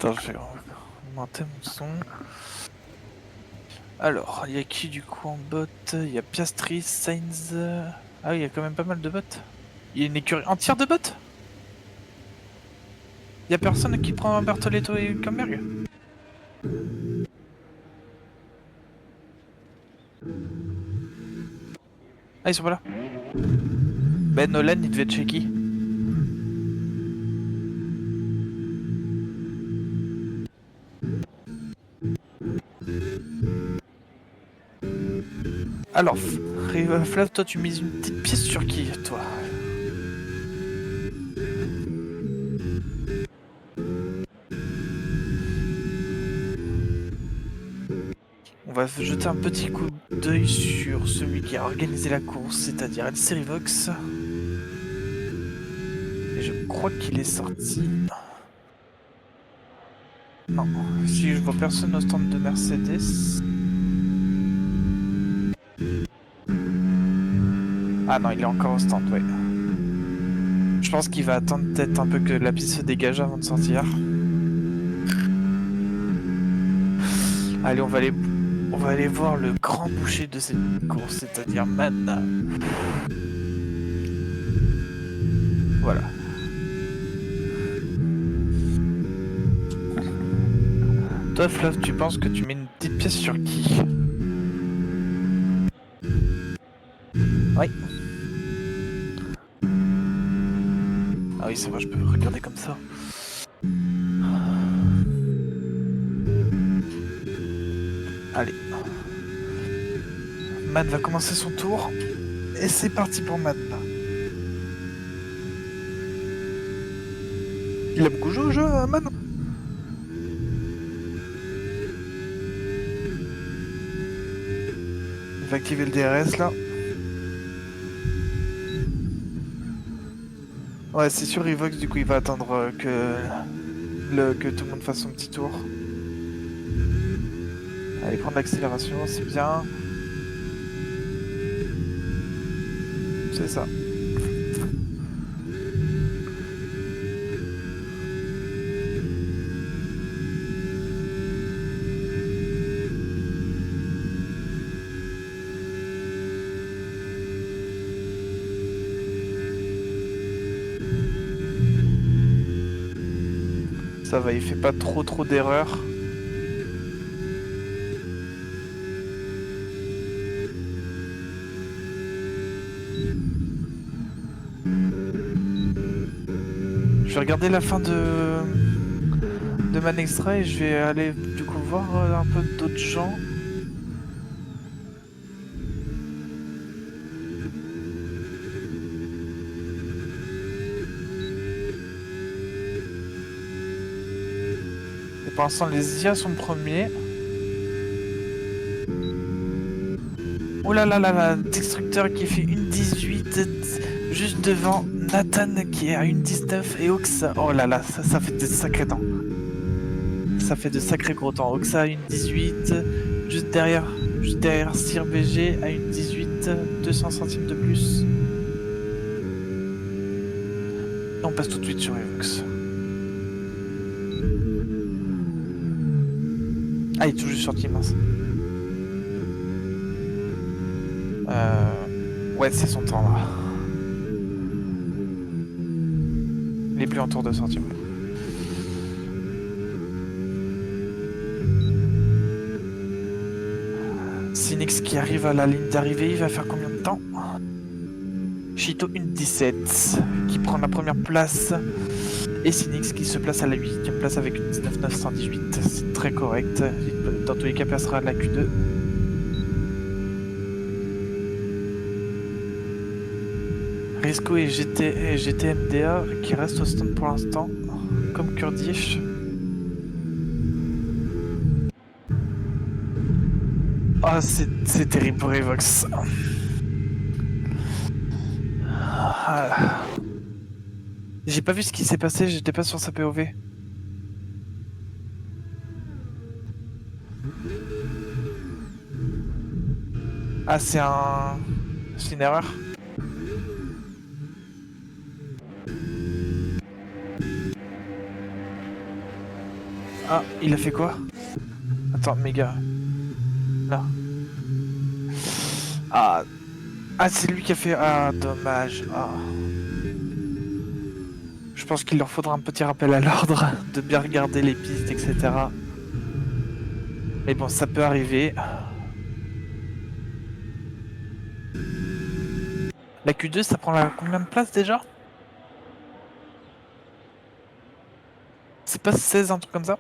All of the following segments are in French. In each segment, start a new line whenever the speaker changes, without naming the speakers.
Attends, je vais augmenter mon son. Alors, il y a qui du coup en bot? Il y a Piastri, Sainz. Ah oui, il y a quand même pas mal de bots. Il y a une écurie entière de bots? Il y a personne qui prend Bertoletto et Hülkenberg? Ah, ils sont pas là. Ben Nolan, il devait être chez qui? Alors, Flav, toi tu mises une petite pièce sur qui, toi? On va jeter un petit coup d'œil sur celui qui a organisé la course, c'est-à-dire El Serivox. Et je crois qu'il est sorti. Non, si je vois personne au stand de Mercedes. Ah non, il est encore au stand, ouais. Je pense qu'il va attendre peut-être un peu que la piste se dégage avant de sortir. Allez, on va aller voir le grand boucher de cette course, c'est-à-dire Man. Voilà. Toi, Flav, tu penses que tu mets une petite pièce sur qui? Oui. Ah oui, c'est vrai, je peux regarder comme ça. Allez. Man va commencer son tour. Et c'est parti pour Man. Il a beaucoup joué au jeu, Man? Il va activer le DRS là. Ouais, c'est sûr, Evox, du coup, il va attendre que tout le monde fasse son petit tour. Allez, prendre l'accélération, c'est bien. C'est ça. Ça va, il fait pas trop d'erreurs. Je vais regarder la fin de Man Extra et je vais aller du coup voir un peu d'autres gens. Et pour l'instant, les IA sont premiers. Oh là là là là, Destructeur qui fait une 18 juste devant Nathan qui est à une 19 et Oxa. Oh là là, ça fait de sacrés temps. Ça fait de sacrés gros temps. Oxa à une 18, juste derrière Sir BG à une 18, 200 centimes de plus. Et on passe tout de suite sur Evox. Ah, il est tout juste sorti, mince. Ouais, c'est son temps là. Il est plus en tour de sortie. Sinix qui arrive à la ligne d'arrivée, il va faire combien de temps? Chito une 17 qui prend la première place. Et Sinix qui se place à la 8ème place avec une 19 918. C'est très correct. Dans tous les cas, passera à la Q2. Risco et GTMDA qui restent au stand pour l'instant, comme Kurdish. Ah, c'est terrible pour Evox. Ah. J'ai pas vu ce qui s'est passé, j'étais pas sur sa POV. Ah, c'est une erreur. Ah, il a fait quoi? Attends, méga. Là. Ah, ah c'est lui qui a fait... Ah, dommage. Ah. Je pense qu'il leur faudra un petit rappel à l'ordre, de bien regarder les pistes, etc. Mais bon, ça peut arriver. La Q2, ça prend la combien de place déjà? C'est pas 16, un truc comme ça?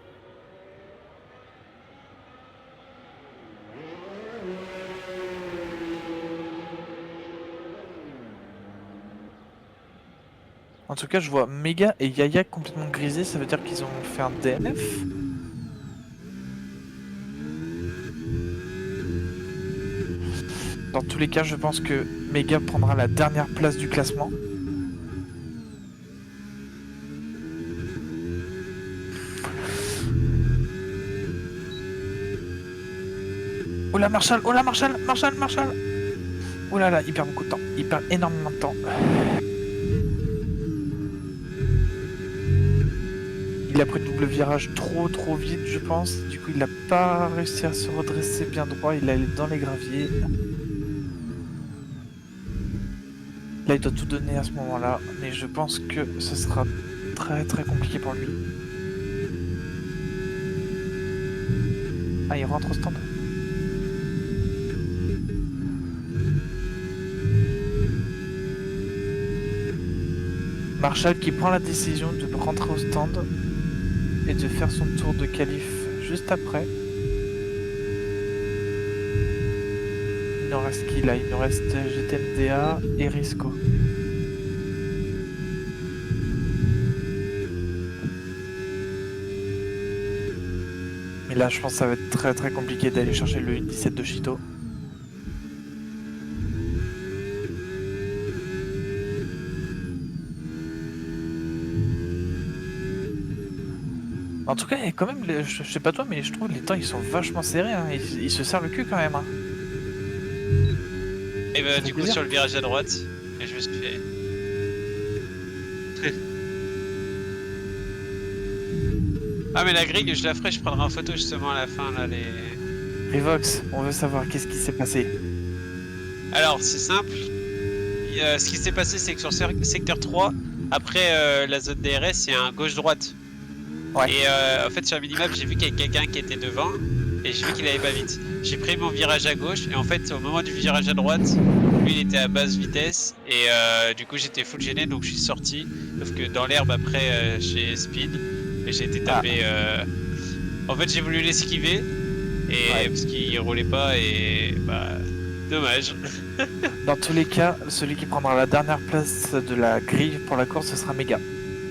En tout cas, je vois Mega et Yaya complètement grisés, ça veut dire qu'ils ont fait un DNF. Dans tous les cas, je pense que Mega prendra la dernière place du classement. Oh la Marshall, oh la Marshall, Marshall, Marshall. Oh là là, il perd beaucoup de temps, il perd énormément de temps. Il a pris le double virage trop vite, je pense. Du coup, il n'a pas réussi à se redresser bien droit, il allait dans les graviers. Là, il doit tout donner à ce moment-là, mais je pense que ce sera très compliqué pour lui. Ah, il rentre au stand. Marshall qui prend la décision de rentrer au stand et de faire son tour de qualif juste après. Il nous reste qui là? Il nous reste GTMDA et Risco. Mais là, je pense que ça va être très compliqué d'aller chercher le 1.17 de Chito. En tout cas, quand même, je sais pas toi, mais je trouve les temps ils sont vachement serrés. Hein. Ils se serrent le cul quand même. Hein.
Et bah, du coup, sur le virage à droite, et je me suis fait. Ah, mais la grille, je la ferai, je prendrai en photo justement à la fin là.
Revox, on veut savoir qu'est-ce qui s'est passé.
Alors, c'est simple. Ce qui s'est passé, c'est que sur secteur 3, après la zone DRS, il y a un gauche-droite.
Ouais.
Et en fait, sur la minimap, j'ai vu qu'il y avait quelqu'un qui était devant et j'ai vu qu'il allait pas vite. J'ai pris mon virage à gauche et en fait, au moment du virage à droite, lui il était à basse vitesse et du coup, j'étais full gêné donc je suis sorti. Sauf que dans l'herbe, après, j'ai speed et j'ai été tapé. En fait, j'ai voulu l'esquiver et parce qu'il roulait pas et bah, dommage.
Dans tous les cas, celui qui prendra la dernière place de la grille pour la course, ce sera Mega.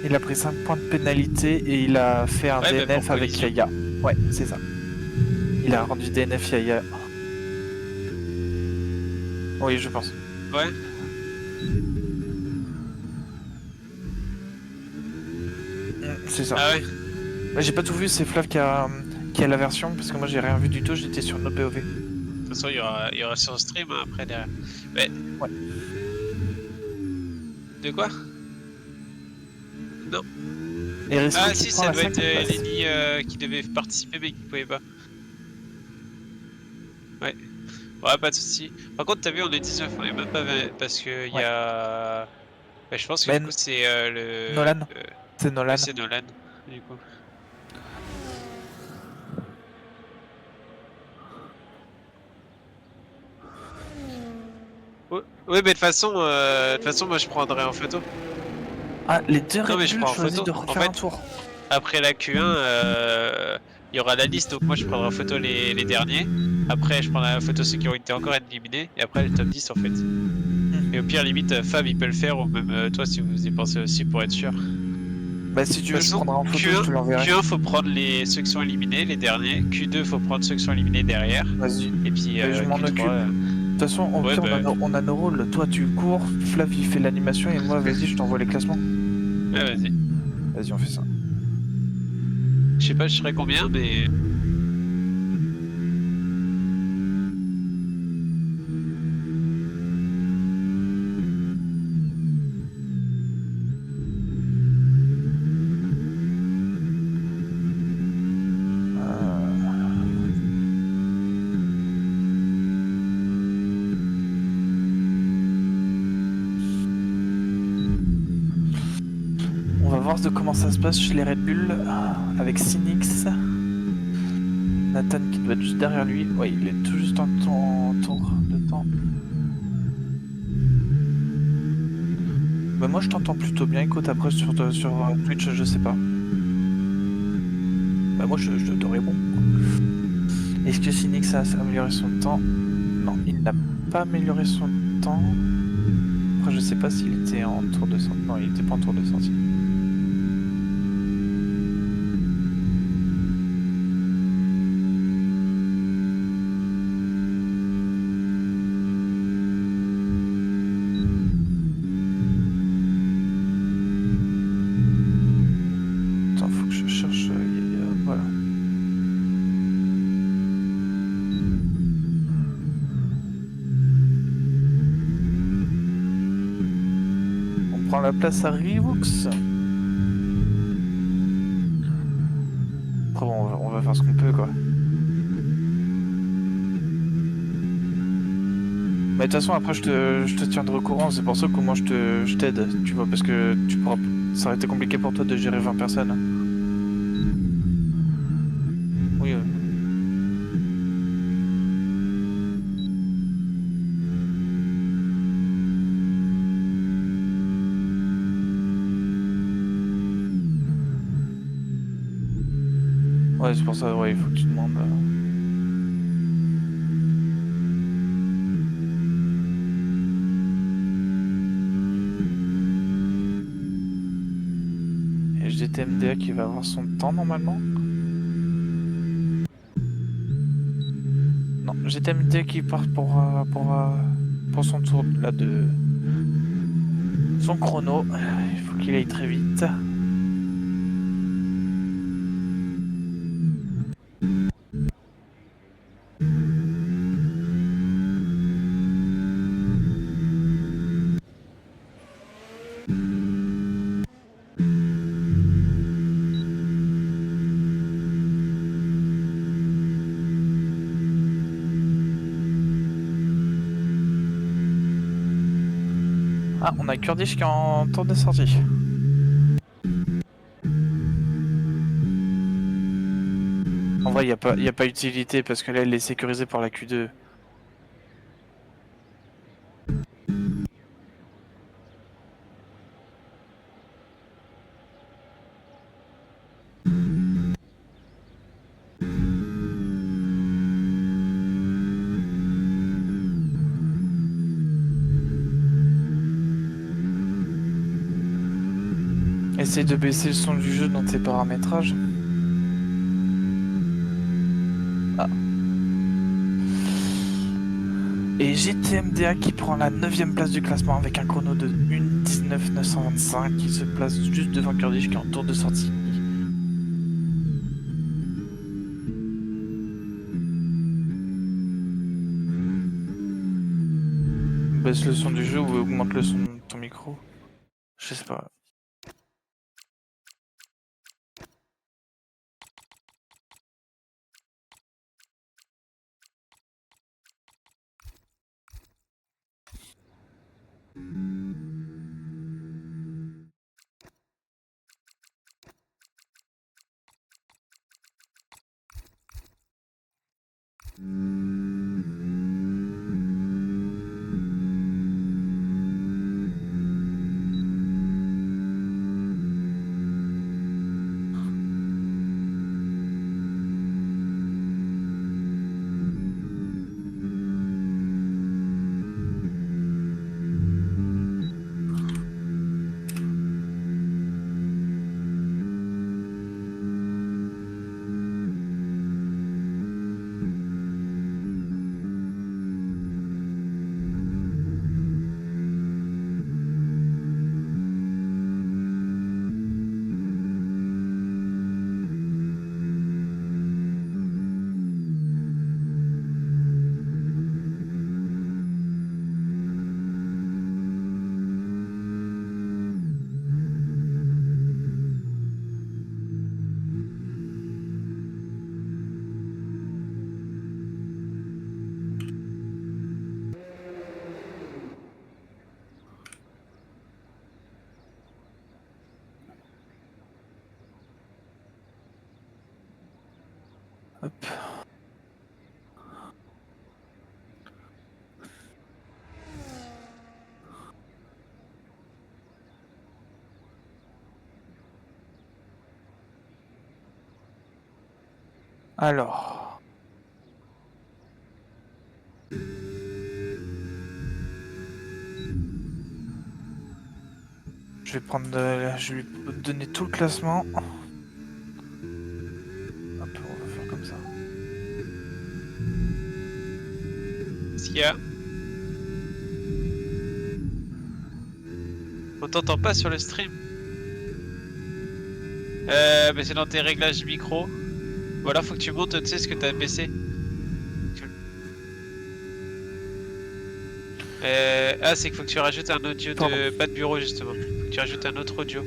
Il a pris 5 points de pénalité et il a fait un DNF avec Yaya. Ouais, c'est ça. Il a rendu DNF Yaya. Oui, je pense.
Ouais.
C'est ça.
Ah ouais.
J'ai pas tout vu, c'est Flav qui a la version, parce que moi j'ai rien vu du tout, j'étais sur notre POV.
De toute façon, il y aura sur stream hein, après derrière. Mais...
Ouais.
De quoi? Non.
Ah
si, ça doit être Lenny qui devait participer mais qui pouvait pas. Ouais. Ouais, pas de soucis. Par contre, t'as vu, on est 19, on est même pas 20 parce que il y a. Bah, je pense que du coup, c'est le.
Nolan. C'est Nolan.
Ouais, c'est Nolan, du coup. Ouais, mais de toute façon, moi je prendrai en photo.
Ah, les deux Red
Bull
choisissent de refaire un tour.
Après la Q1, il y aura la liste, donc moi je prendrai en photo les derniers. Après, je prendrai en photo ceux qui ont été encore éliminés. Et après, le top 10 en fait. Et au pire, limite, Fab il peut le faire, ou même toi si vous y pensez aussi pour être sûr.
Bah, si tu veux, je prendrai en photo, je te l'enverrai.
Q1, faut prendre ceux qui sont éliminés, les derniers. Q2, faut prendre ceux qui sont éliminés derrière.
Vas-y.
Et puis,
je m'en occupe. De toute façon, on a nos rôles. Toi, tu cours, Flav il fait l'animation, et moi, vas-y, je t'envoie les classements.
Ouais, vas-y.
Vas-y, on fait ça.
Je sais pas, je serai combien, mais.
voir de comment ça se passe chez les Red Bull avec Cynix. Nathan qui doit être juste derrière lui. Ouais, il est tout juste en tour de temps. Bah moi je t'entends plutôt bien. Écoute, après sur Twitch, je sais pas. Bah moi je devrais bon. Est-ce que Cynix a amélioré son temps? Non, il n'a pas amélioré son temps. Après je sais pas s'il était en tour de sortie. Non, il était pas en tour de sortie. Attends, faut que je cherche. Voilà. On prend la place à Revoux. Après bon, on va faire ce qu'on peut quoi. Mais de toute façon après je te tiendrai au courant, c'est pour ça que moi je t'aide, tu vois, parce que ça aurait été compliqué pour toi de gérer 20 personnes. Oui. Ouais, c'est pour ça, ouais, il faut que tu demandes. Et GTMDA qui va avoir son temps normalement. Non, GTMDA qui part pour son tour là de son chrono. Il faut qu'il aille très vite. Ah, on a Kurdish qui est en tour de sortie. En vrai, il y a pas utilité parce que là, il est sécurisé par la Q2. Essaye de baisser le son du jeu dans tes paramétrages. Ah. Et GTMDA qui prend la 9ème place du classement avec un chrono de 1:19,925 qui se place juste devant Kurdish qui est en tour de sortie. Baisse le son du jeu ou augmente le son de ton micro. Je sais pas. Hop. Alors. Je vais prendre, je vais lui donner tout le classement. Hop, on va faire comme ça.
Qu'est-ce qu'il y a? On t'entend pas sur le stream. Mais c'est dans tes réglages micro. Ou alors faut que tu montes, tu sais ce que t'as baissé. Ah, c'est qu'il faut que tu rajoutes un audio de... Pas de bureau justement. Faut que tu rajoutes un autre audio.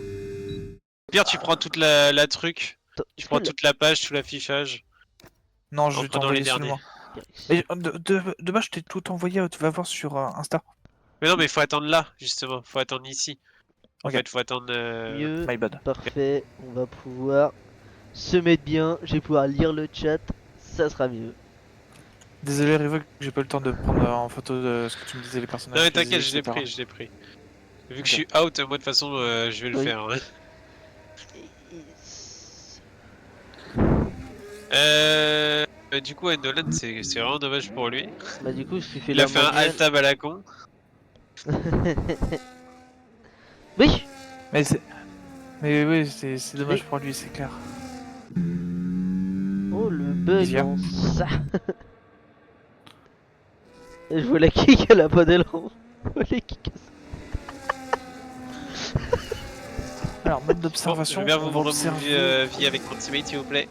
Pire, tu prends toute la truc. Tu prends toute la page, tout l'affichage.
Non, je
En
vais
prenant
t'envoyer
les derniers.
seulement. Et de base, je t'ai tout envoyé, tu vas voir sur Insta.
Mais non, mais faut attendre là, justement. Faut attendre ici. En
Ok.
fait, faut attendre...
Mieux,
My bad.
parfait, on va pouvoir se mettre bien, je vais pouvoir lire le chat, ça sera mieux.
Désolé, Revoke, j'ai pas eu le temps de prendre en photo ce que tu me disais, les personnages.
Non mais t'inquiète,
physiques,
je l'ai
etc.
pris, je l'ai pris. Vu que
Ok.
je suis out, moi de toute façon, je vais le
Oui.
faire. Hein. Du coup, Endolan, c'est vraiment dommage pour lui.
Bah du coup, si tu fais
Il
la
a fait un
manuelle...
alt-tab à la con.
Oui.
Mais c'est. Mais oui, c'est dommage
Oui.
pour lui, c'est clair.
Oh le bug
Via.
en ça. Je vois la kick, elle a pas d'élan. Je vois les kicks.
Alors, mode
Bon, je
d'observation,
veux bien
on
vous
va
me
observer.
vie avec mon teammate s'il vous plaît.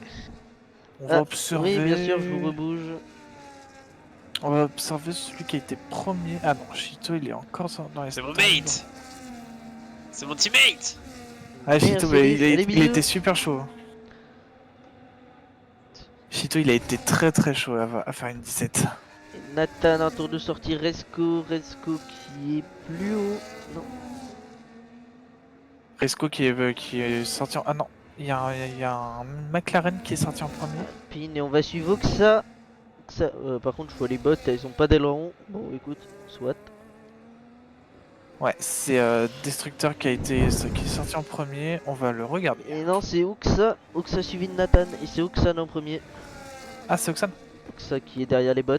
On va
Ah,
observer.
oui, bien sûr, je vous rebouge.
On va observer celui qui a été premier. Ah non, Shito, il est encore dans les
C'est mon
stands.
mate. C'est mon teammate.
Ah, Shito,
Merci,
mais
allez,
il
bisous.
était super chaud. Shito, il a été très très chaud à faire une 17.
Et Nathan en tour de sortie, Resco qui est plus haut. Non.
Resco qui est sorti en. Ah non, il y a un McLaren qui est sorti en premier.
Pin et on va suivre Oxa. Par contre, je vois les bots, elles ont pas d'aileron. Bon, écoute, soit.
Ouais, c'est Destructeur qui est sorti en premier. On va le regarder.
Et non, c'est Oxa. Oxa suivi de Nathan. Et c'est Oxan en premier.
Ah, c'est Oxane.
Oxa qui est derrière les bots.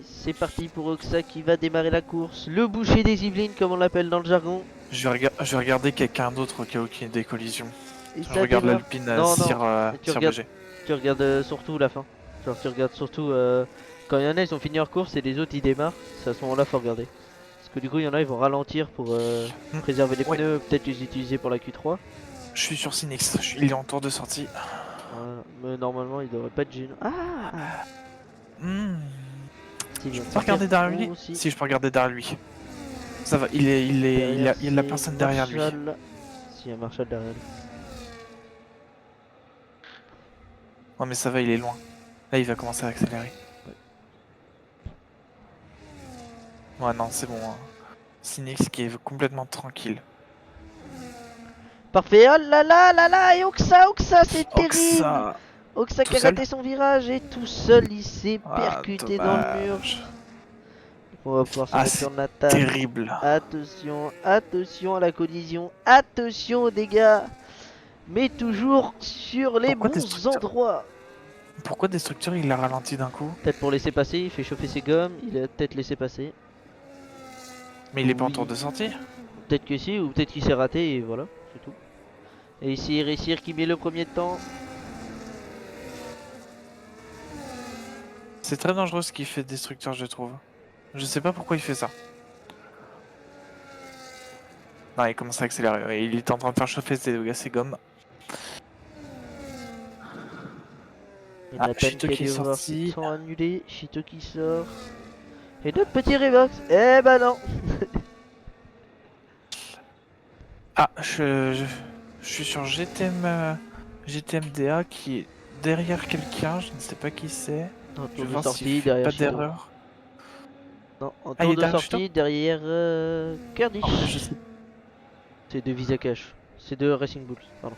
C'est parti pour Oxa qui va démarrer la course. Le boucher des Yvelines, comme on l'appelle dans le jargon.
Je vais regarder quelqu'un d'autre au cas où il y ait des collisions.
Et
Je
ça
regarde
démarre.
l'Alpine
Non, non, tu
Sir
regardes-
BG.
Tu regardes surtout la fin. Genre, tu regardes surtout quand il y en a, ils ont fini leur course et les autres ils démarrent. C'est à ce moment-là, faut regarder. Parce que du coup, il y en a, ils vont ralentir pour préserver les
Ouais.
pneus, peut-être les utiliser pour la Q3.
Je suis sur Cinex, il est en tour de sortie.
Voilà. Mais normalement, il devrait pas être gênant. Ah
Hmm.
Il
Je
vient
peux
de
pas regarder
sortir
derrière lui
aussi.
Si, je peux regarder derrière lui. Ça va, il y a de la
c'est
personne derrière lui.
Marshall. Si, il y a Marshall derrière lui.
Ouais, mais ça va, il est loin. Là, il va commencer à accélérer. Ouais, non, c'est bon. Hein. Cinex qui est complètement tranquille.
Parfait, oh là là là là, et Oxa, c'est terrible.
Oxa.
Oxa
Tout
qui a
seul
raté son virage et tout seul, il s'est
Ah,
percuté dans le mur.
dommage.
On va pouvoir se
Ah,
mettre
c'est
sur Nathan.
terrible.
Attention, attention à la collision, attention aux dégâts, mais toujours sur les
Pourquoi
bons
Destructeur
endroits.
Pourquoi Destructeur il l'a ralenti d'un coup?
Peut-être pour laisser passer, il fait chauffer ses gommes, il a peut-être laissé passer.
Mais il est pas en
Oui.
tour de sortie?
Peut-être que si, ou peut-être qu'il s'est raté et voilà, c'est tout. Et ici, réussir qui met le premier temps.
C'est très dangereux ce qu'il fait Destructeur, je trouve. Je sais pas pourquoi il fait ça. Non, il commence à accélérer. Ouais, il est en train de faire chauffer ses gommes.
Et
Ah,
Nathan
Shito
qui
qui est
allait voir
sorti.
ses temps annulés, Shito qui sort. Et notre petit Revox, eh ben non.
Ah, je suis sur GTMDA qui est derrière quelqu'un, je ne sais pas qui c'est.
En
Je
tour
vais
de
voir
sortie
s'il fait
derrière
pas
Chito.
d'erreur.
Non, en
Ah, il
tour
est
de
derrière
sortie derrière Kurdish.
Oh, je sais.
C'est deux Visa Cash. C'est deux Racing Bulls, pardon.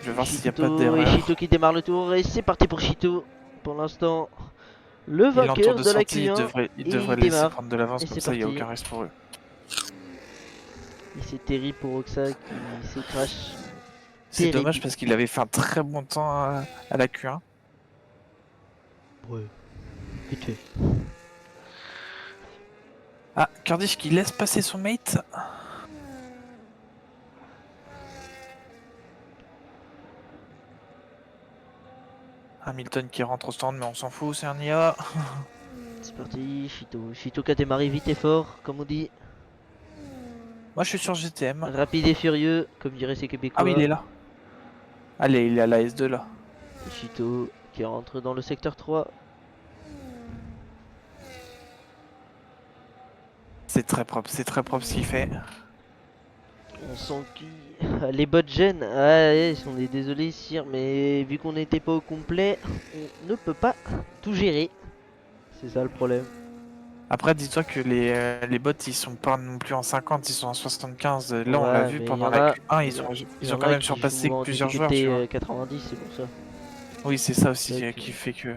Je vais voir s'il n'y a pas
Chito et
d'erreur.
Chito qui démarre le tour et c'est parti pour Chito. Pour l'instant, le
Il est en tour
vainqueur
de
de la
sortie,
Q1
il
et
devrait
il
laisser
démarre.
prendre de l'avance,
Et
comme
c'est
ça il n'y a
parti.
aucun risque pour eux.
Et c'est terrible pour Oxa qui se crash.
C'est
Terrible.
dommage parce qu'il avait fait un très bon temps à la Q1.
Ouais, vite fait.
Ah, Kurdish qui laisse passer son mate. Hamilton qui rentre au stand, mais on s'en fout, c'est un IA.
C'est parti, Chito. Chito qui a démarré vite et fort, comme on dit.
Moi je suis sur GTM.
Rapide et furieux, comme diraient ses Québécois.
Ah oui, il est là. Allez, il est à la S2 là.
Et Chito qui rentre dans le secteur 3.
C'est très propre ce qu'il fait.
On sent que les bots gênent. Ah, ouais, on est désolé, Sire, mais vu qu'on n'était pas au complet, on ne peut pas tout gérer. C'est ça le problème.
Après, dis-toi que les bots ils sont pas non plus en 50, ils sont en 75. Là, on l'a
Ouais,
vu
mais
pendant
y en
la
a-
Q1,
y
ils ont
en
quand
a
même
qui
surpassé
jouent en
plusieurs joueurs, tu
difficulté
vois.
90, c'est pour ça.
Oui, c'est ça aussi
Donc,
qui fait que.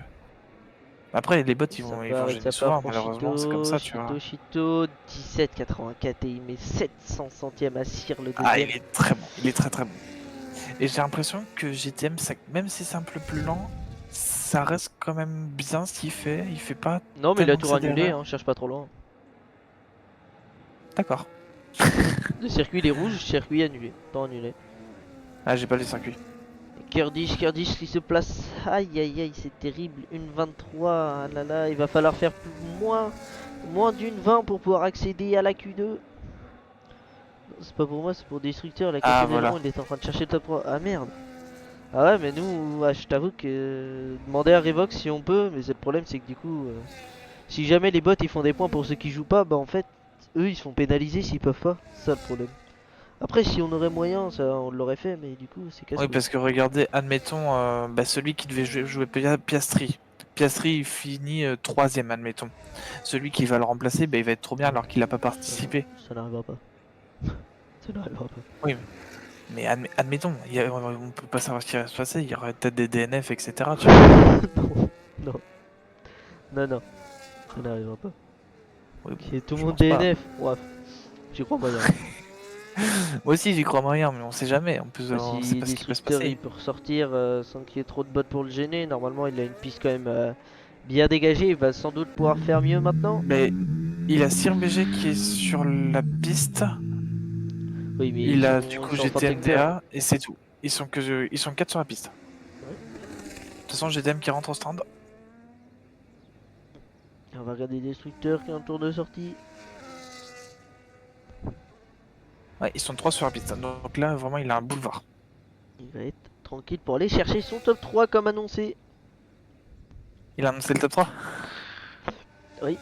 Après, les bots ils
ça
vont
part et
gêner
ça part
souvent,
pour
malheureusement, c'est comme ça, tu vois.
Chito, 17,84 et il met 700 centièmes à Cyr le
Ah,
deuxième.
il est très bon, il est très très bon. Et j'ai l'impression que GTM, même si c'est un peu plus lent, ça reste quand même bien ce qu'il fait. Il fait pas
Non, mais il a
tellement
tout annulé,
d'erreurs.
hein, cherche pas trop loin.
D'accord.
Le circuit il est rouge, circuit annulé, pas annulé.
Ah, j'ai pas les circuits.
Kurdish qui se place. Aïe aïe aïe, c'est terrible. Une 23. Ah là là, il va falloir faire moins d'une 20 pour pouvoir accéder à la Q2. Non, c'est pas pour moi, c'est pour Destructeur. Il a
Ah,
cassé l'aileron,
voilà.
il est en train de chercher le top 3. Ah merde. Ah ouais, mais nous, je t'avoue que demander à Revox si on peut, mais c'est le problème, c'est que du coup, si jamais les bots ils font des points pour ceux qui jouent pas, bah en fait, eux ils se font pénaliser s'ils peuvent pas. C'est ça le problème. Après, si on aurait moyen, ça on l'aurait fait, mais du coup, c'est
Oui,
casse-couille.
parce que regardez, admettons, celui qui devait jouer Piastri. Piastri, il finit troisième, admettons. Celui qui va le remplacer, bah, il va être trop bien alors qu'il a pas participé.
Ça n'arrivera pas. Ça n'arrivera pas.
Oui, mais admettons, on peut pas savoir ce qui va se passer. Il y aurait peut-être des DNF, etc. Tu vois.
Non, non, non, ça n'arrivera pas.
Oui,
Qui est tout le
je
monde
pense pas.
DNF, bref, j'y crois moyen.
Moi aussi, j'y crois moyen, mais on sait jamais. On sait
Si
pas ce qui peut se
Destructeur il
passer.
peut ressortir sans qu'il y ait trop de bots pour le gêner, normalement il a une piste quand même bien dégagée, il va sans doute pouvoir faire mieux maintenant.
Mais il a Sir BG qui est sur la piste.
Oui, mais
Il a du
ils
coup
sont en fin de secteur.
GTMDA et c'est tout. Ils sont 4 sur la piste.
Ouais.
De toute façon, GTM qui rentre au stand.
On va regarder Destructeur qui est en tour de sortie.
Ouais, ils sont 3 sur la piste. Donc là, vraiment, il a un boulevard.
Il va être tranquille pour aller chercher son top 3 comme annoncé.
Il a annoncé le top 3.
Oui.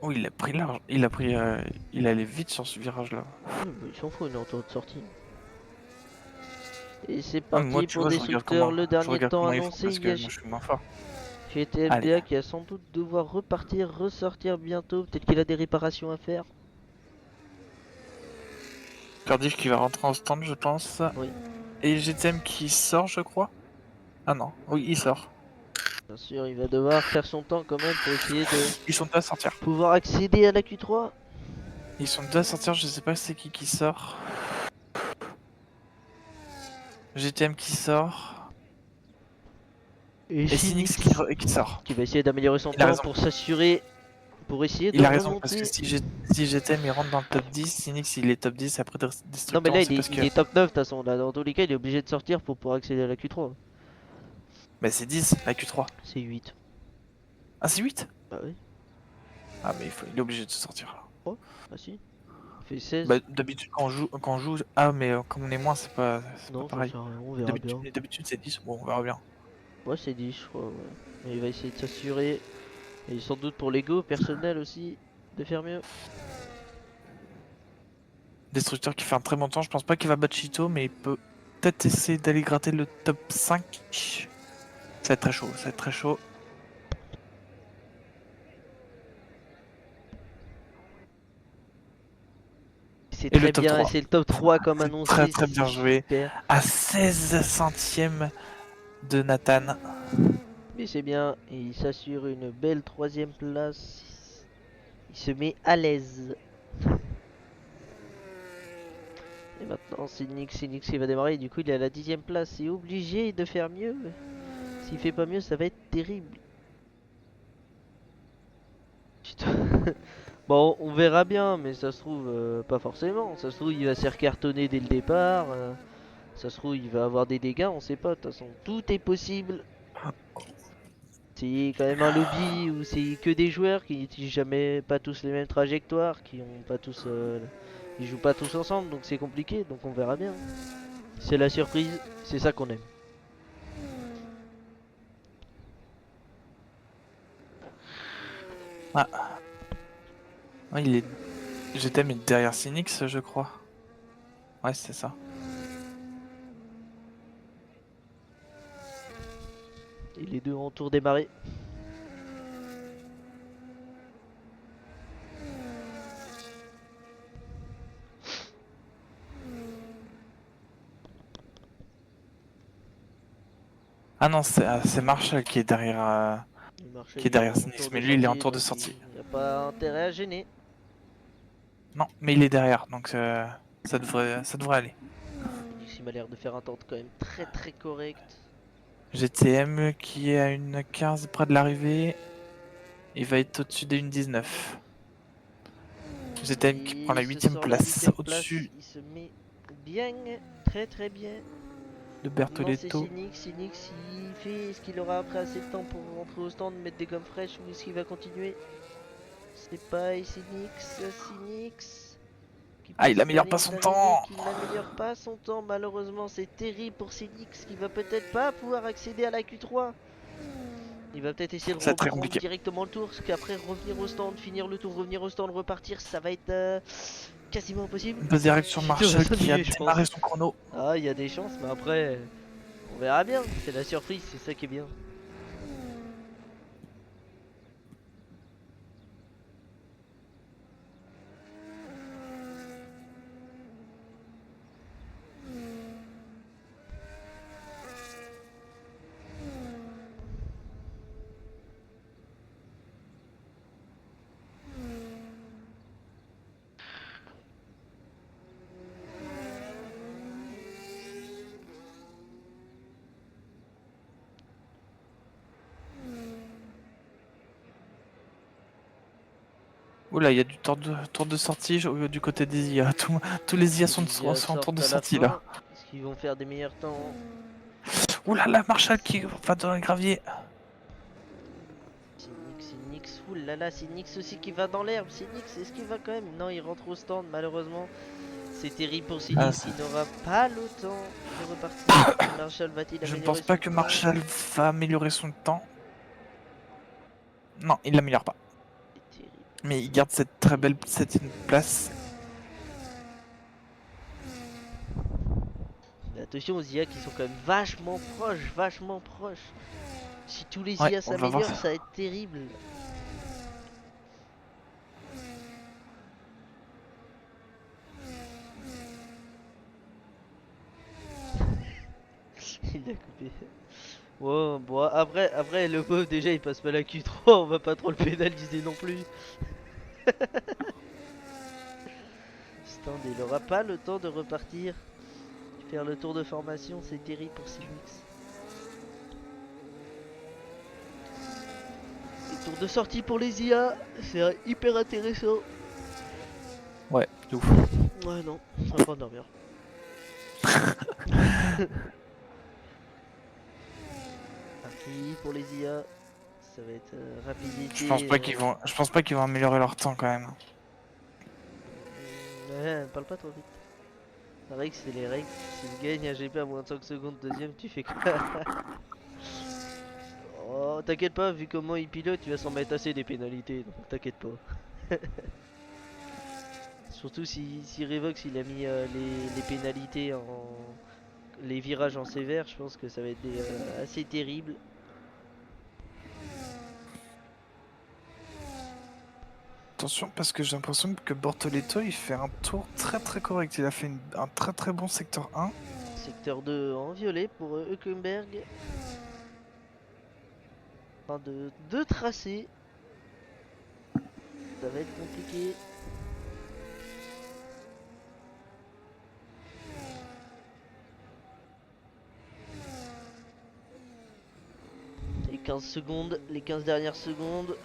Oh, il a pris large. Il allait vite sur ce virage-là.
Il s'en fout, il est en tour de sortie. Et c'est
Ah, mais
parti
moi, tu
pour
vois, je regarde
Destructeur, le
je
dernier
regarde
temps
comment ils font
annoncé.
parce
Il
que
y a
moi, je suis moins fort.
GTMDA
Allez.
qui a sans doute devoir repartir, ressortir bientôt. Peut-être qu'il a des réparations à faire.
Cardiff qui va rentrer en stand, je pense.
Oui.
Et GTM qui sort, je crois. Ah non, oui, il sort.
Bien sûr, il va devoir faire son temps quand même pour essayer de
Ils sont deux à sortir.
pouvoir accéder à la Q3.
Ils sont deux à sortir, je sais pas c'est qui sort. GTM qui sort.
Et
Et Cynix qui sort.
qui va essayer d'améliorer son
Il a
temps
raison.
pour s'assurer, pour essayer de
Il a raison, parce que
remonter.
si GTM il rentre dans le top 10, Cynix il est top 10, après
Non
Destructor,
mais là
c'est parce
il
que...
est top 9 de toute façon, là, dans tous les cas il est obligé de sortir pour pouvoir accéder à la Q3.
Bah c'est 10, la Q3.
C'est 8.
Ah c'est 8?
Bah oui,
Ah mais il est obligé de se sortir là.
bah si. fait 16.
Bah, d'habitude, quand on joue. Ah, mais comme on est moins, c'est pas
Non, ça
pareil.
sert à rien, on verra bien.
D'habitude, c'est 10. Bon, on verra bien.
Ouais, c'est 10, je crois, ouais. Mais il va essayer de s'assurer. Et sans doute pour l'ego personnel aussi, de faire mieux.
Destructeur qui fait un très bon temps. Je pense pas qu'il va battre Cheeto, mais il peut peut-être essayer d'aller gratter le top 5. Ça va être très chaud, ça va être très chaud.
C'est
Et le
très
top
bien, et
3.
c'est le top 3 comme
C'est très
annoncé,
très
c'est
bien joué.
super.
À 16 centièmes de Nathan.
Mais c'est bien, et il s'assure une belle troisième place. Il se met à l'aise. Et maintenant c'est Nix qui va démarrer, du coup il est à la 10ème place. Il est obligé de faire mieux. S'il fait pas mieux, ça va être terrible. Putain. Bon, on verra bien, mais ça se trouve, pas forcément. Ça se trouve, il va se faire cartonner dès le départ. Ça se trouve, il va avoir des dégâts, on sait pas. De toute façon, tout est possible. C'est quand même un lobby où c'est que des joueurs qui n'utilisent jamais pas tous les mêmes trajectoires, qui ont pas tous, ils jouent pas tous ensemble, donc c'est compliqué. Donc on verra bien. C'est la surprise, c'est ça qu'on aime.
Ah, ouais, il est. J'étais mis derrière Cynix, je crois. Ouais, c'est ça.
Et les deux ont tour démarré.
Ah non, c'est Marshall qui est derrière,
Le Marshall,
qui est
il est
derrière
en
Cynix,
tour de
mais lui il est en
sortie,
tour de
donc
sortie.
il n'y a pas intérêt à gêner.
Non, mais il est derrière, donc ça devrait aller.
Phoenix, il m'a l'air de faire un temps quand même très très correct.
GTM qui est à une 15 près de l'arrivée. Il va être au-dessus des 1,19. GTM qui prend
Et
la
il se
8ème
sort la
place,
8ème place,
au-dessus
il se met bien, très très bien.
de
Maintenant c'est
Bertoletto.
Sinix, il fait, est-ce qu'il aura après assez de temps pour rentrer au stand, mettre des gommes fraîches ou est-ce qu'il va continuer? C'est pas Sinix qui
Ah, il
passe la
améliore pas
ligne
son
d'arrivée,
temps.
qui n'améliore pas son temps, malheureusement c'est terrible pour Sinix qui va peut-être pas pouvoir accéder à la Q3. Il va peut-être essayer de
C'est très
reprendre
compliqué.
directement le tour, parce qu'après revenir au stand, finir le tour, revenir au stand, repartir, ça va être quasiment impossible.
Une passe directe sur
Chito va
Marshall qui a
s'ennuyer, je
démarré
pense.
son chrono.
Ah, il y a des chances, mais après, on verra bien. C'est la surprise, c'est ça qui est bien.
Oula, il y a du tour de sortie du côté des IA. Tous les IA sont
Les IA
en tour
sortent
de
à la
sortie
fin.
là.
Est-ce qu'ils vont faire des meilleurs temps?
Oula, la Marshall qui va dans le gravier.
Sinix, oulala, Sinix aussi qui va dans l'herbe. Sinix, est-ce qu'il va quand même? Non, il rentre au stand, malheureusement. C'est terrible pour
Ah,
Sinix, il n'aura pas le temps de repartir. Marshall va-t-il
je ne
améliorer
pense
son
pas que
temps?
Marshall va améliorer son temps. Non, il l'améliore pas.
C'est terrible.
Mais il garde cette très belle 7ème place.
Mais attention aux IA qui sont quand même vachement proches, vachement proches. Si tous les
Ouais,
IA
on va voir
s'améliorent,
ça.
ça va être terrible. Il a coupé. Bon, bon après le pauvre déjà il passe pas la Q3, on va pas trop le pénaliser non plus. Stand, il aura pas le temps de repartir. Faire le tour de formation, c'est terrible pour Sinix. Le tour de sortie pour les IA, c'est hyper intéressant.
Ouais, de ouf.
Ouais non, on va pas endormir. Parti pour les IA, ça va être rapidité.
Je pense pas qu'ils vont améliorer leur temps quand même.
Ouais, parle pas trop vite. C'est vrai que c'est les règles. Si le gars il y a un GP à moins de 5 secondes, deuxième, tu fais quoi? Oh, t'inquiète pas, vu comment il pilote, tu vas s'en mettre assez des pénalités, donc t'inquiète pas. Surtout si Revox il a mis les pénalités en. Les virages en sévère, je pense que ça va être assez terrible.
Attention, parce que j'ai l'impression que Bortoletto il fait un tour très très correct. Il a fait un très très bon secteur 1.
Secteur 2 en violet pour Hülkenberg. Enfin, de deux tracés. Ça va être compliqué. Les 15 secondes, les 15 dernières secondes.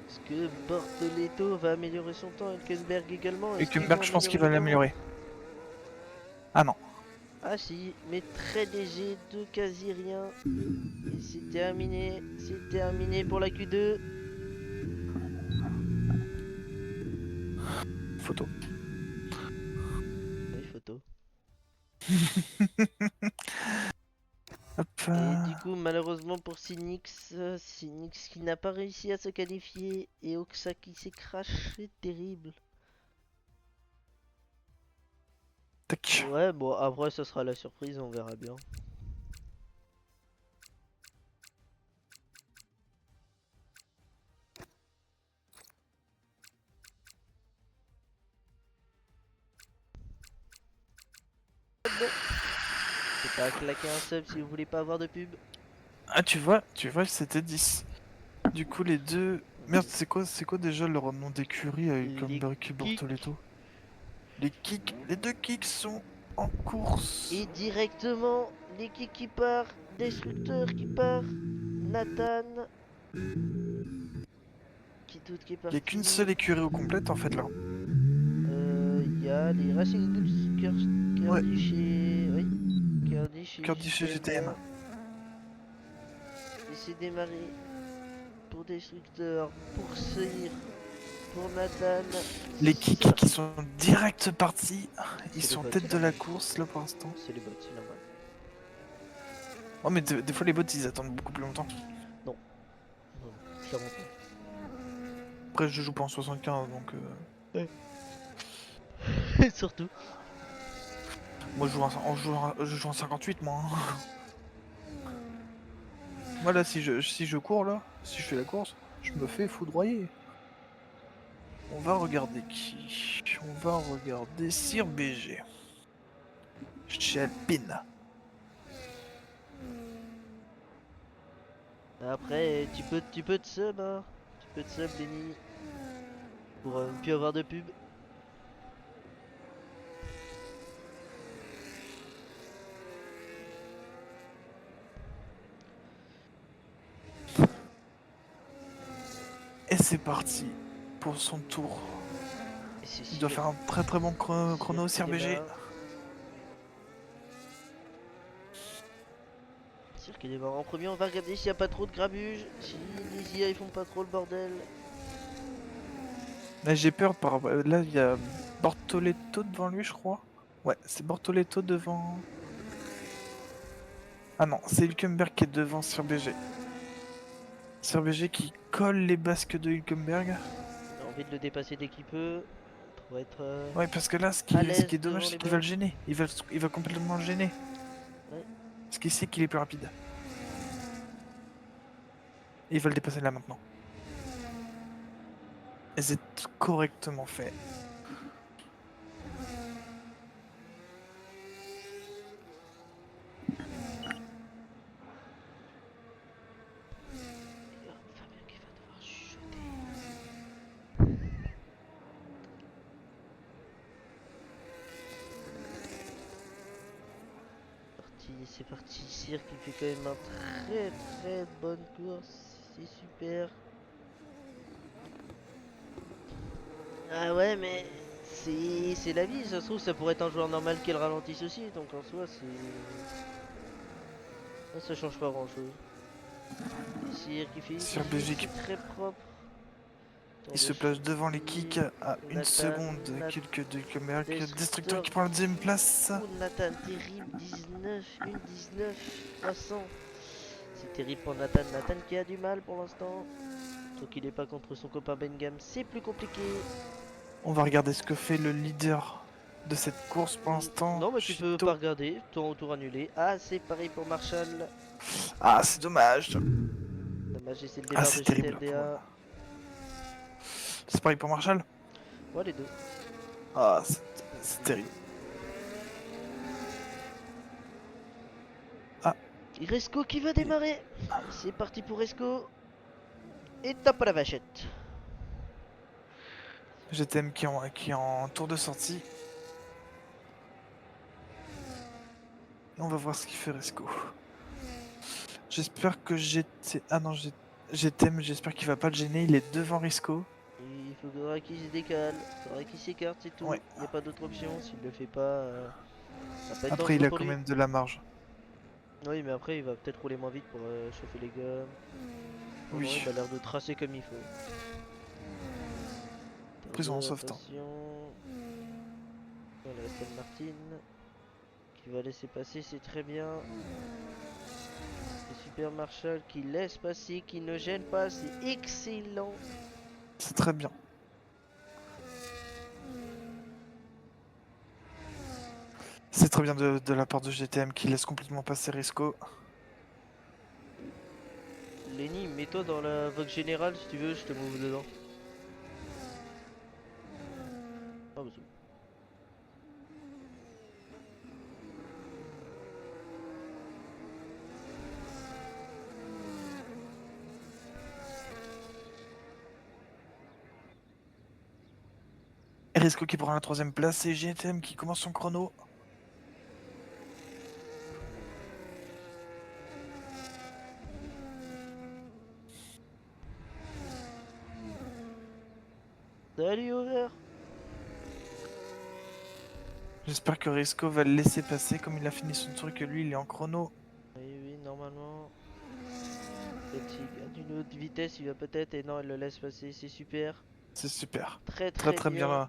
Est-ce que Bortoletto va améliorer son temps? Hülkenberg également?
Et
Est-ce qu'ils
Kumberg,
vont
je pense qu'il
améliorer
va
leur temps?
l'améliorer. Ah non.
Ah si, mais très léger, de quasi rien. Et c'est terminé pour la Q2.
Photo.
Oui, photo.
Hop.
Et du coup, malheureusement pour Sinix, Sinix qui n'a pas réussi à se qualifier et Oxa qui s'est crashé, terrible.
Tac.
Ouais, bon, après, ça sera la surprise, on verra bien. C'est pas à claquer un sub si vous voulez pas avoir de pub.
Ah tu vois, c'était 10. Du coup les deux. Merde, c'est quoi déjà leur nom d'écurie avec
Les
Kumberg et
kicks.
Bortoletto? Les kicks. Les deux kicks sont en course.
Et directement, les kicks qui part, Destructeur qui part, Nathan. Qui doute qui est
Il n'y a
parti.
qu'une seule écurie au complète en fait là.
Il y a les Racing Bulls,
Ouais,
Kurdish et. Oui, Kurdish et
Kurdish et GTM.
GTM. Et c'est démarré pour Destructeur, pour Seir, pour Nathan.
Les kicks qui sont direct partis. Ils
C'est les
sont en
bots,
tête
c'est
de la
normal.
course là pour l'instant.
C'est les bots, c'est normal.
Oh mais des fois les bots ils attendent beaucoup plus longtemps.
Non, non, clairement pas.
Après je joue pas en 75 donc
Surtout.
moi je joue en 58 moi. Hein. Moi là si je cours là, si je fais la course, je me fais foudroyer. On va regarder qui? On va regarder Sir BG. Chez Alpine.
Après, tu peux te sub, hein. Tu peux te sub, Lenny. Pour ne plus avoir de pub.
Et c'est parti pour son tour.
Et c'est
Il doit
Cyr.
faire un très très bon chrono
Cyr
Sir
qui
BG.
démarre. Cyr qui démarre en premier. On va regarder s'il n'y a pas trop de grabuge. Si les IA ils font pas trop le bordel.
Là j'ai peur par là il y a Bortoletto devant lui je crois. Ouais, c'est Bortoletto devant. Ah non, c'est Hülkenberg qui est devant Sir BG. Sir BG qui colle les basques de Hülkenberg.
Il a envie de le dépasser dès qu'il peut. Pour être
Ouais, parce que là,
à
ce qui
l'aise
est dommage,
devant
c'est
les
qu'il va
bots.
le gêner. Il va complètement le gêner.
Ouais.
Parce qu'il sait qu'il est plus rapide. Et il va le dépasser là maintenant. Et c'est correctement fait.
Et hop, Fabien qui va devoir chuchoter. C'est parti. Cyr qui fait quand même un très bonne course. C'est super. Ah ouais, mais c'est la vie. Ça se trouve, ça pourrait être un joueur normal qui le ralentisse aussi. Donc en soi, ça change pas grand chose. Cyr qui fait
Sir
une
BG qui...
c'est très propre. Tour
Il
de
se place devant les
sortie.
kicks à une
Nathan,
seconde.
Nat-
Quelques de caméras. Destructeur
Destructeur.
qui prend la deuxième place.
Oh, Nathan, terrible. 19, une 19, 300. C'est terrible pour Nathan. Nathan qui a du mal pour l'instant. Tant qu'il n'est pas contre son copain Bengam, c'est plus compliqué.
On va regarder ce que fait le leader de cette course pour l'instant.
Non, mais tu peux pas
Chito.
regarder. Tour annulé. Ah, c'est pareil pour Marshall.
Ah, c'est dommage.
Dommage, et c'est le
Ah,
départ de
c'est terrible pour eux.
GTLDA.
C'est pareil pour Marshall.
Ouais, les deux.
Ah, c'est terrible.
Et Resco qui va démarrer. C'est parti pour Resco. Et tape à la vachette.
GTM qui est en tour de sortie. Et on va voir ce qu'il fait Resco. J'espère que GT... Ah non, GTM, j'espère qu'il va pas le gêner. Il est devant Risco.
Il faudra qu'il se décale. Il faudra qu'il s'écarte, c'est tout.
Ouais.
Il n'y a pas d'autre option. S'il le fait pas, ça va pas être
Après, il
dangereux
a
pour
quand
lui.
même de la marge.
Oui, mais après, il va peut-être rouler moins vite pour chauffer les gommes. Non,
Oui.
il a l'air de tracer comme il faut.
Prison en soft.
Attention. Voilà, Aston Martin qui va laisser passer, c'est très bien. Et Super Marshall qui laisse passer, qui ne gêne pas, c'est excellent.
C'est très bien. C'est très bien de la part de GTM qui laisse complètement passer Risco.
Lenny, mets-toi dans la vogue générale si tu veux, je te move dedans. Ah, bah, c'est bon.
Risco qui prend la troisième place et GTM qui commence son chrono.
Salut Over.
J'espère que Risco va le laisser passer comme il a fini son truc et lui il est en chrono.
Oui, oui, normalement. Peut-être s'il a d'une autre vitesse, il va peut-être. Et non, il le laisse passer, c'est super.
C'est super.
Très
Très
très
très bien
bien.
là.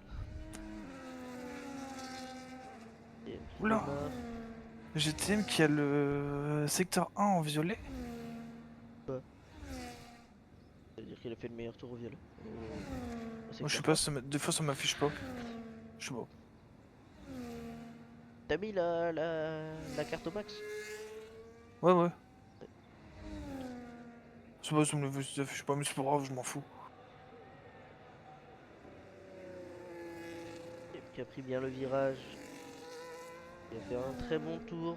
Et qui
Oula.
démarre.
GTM qui a le secteur 1 en violet.
C'est-à-dire qu'il a fait le meilleur tour au violet.
Moi je sais pas, des fois ça m'affiche pas. Je sais pas.
T'as mis la carte au max?
Ouais ouais. C'est pas, ça me affiche pas, mais c'est pas grave, je m'en fous.
Qui a pris bien le virage. Il a fait un très bon tour.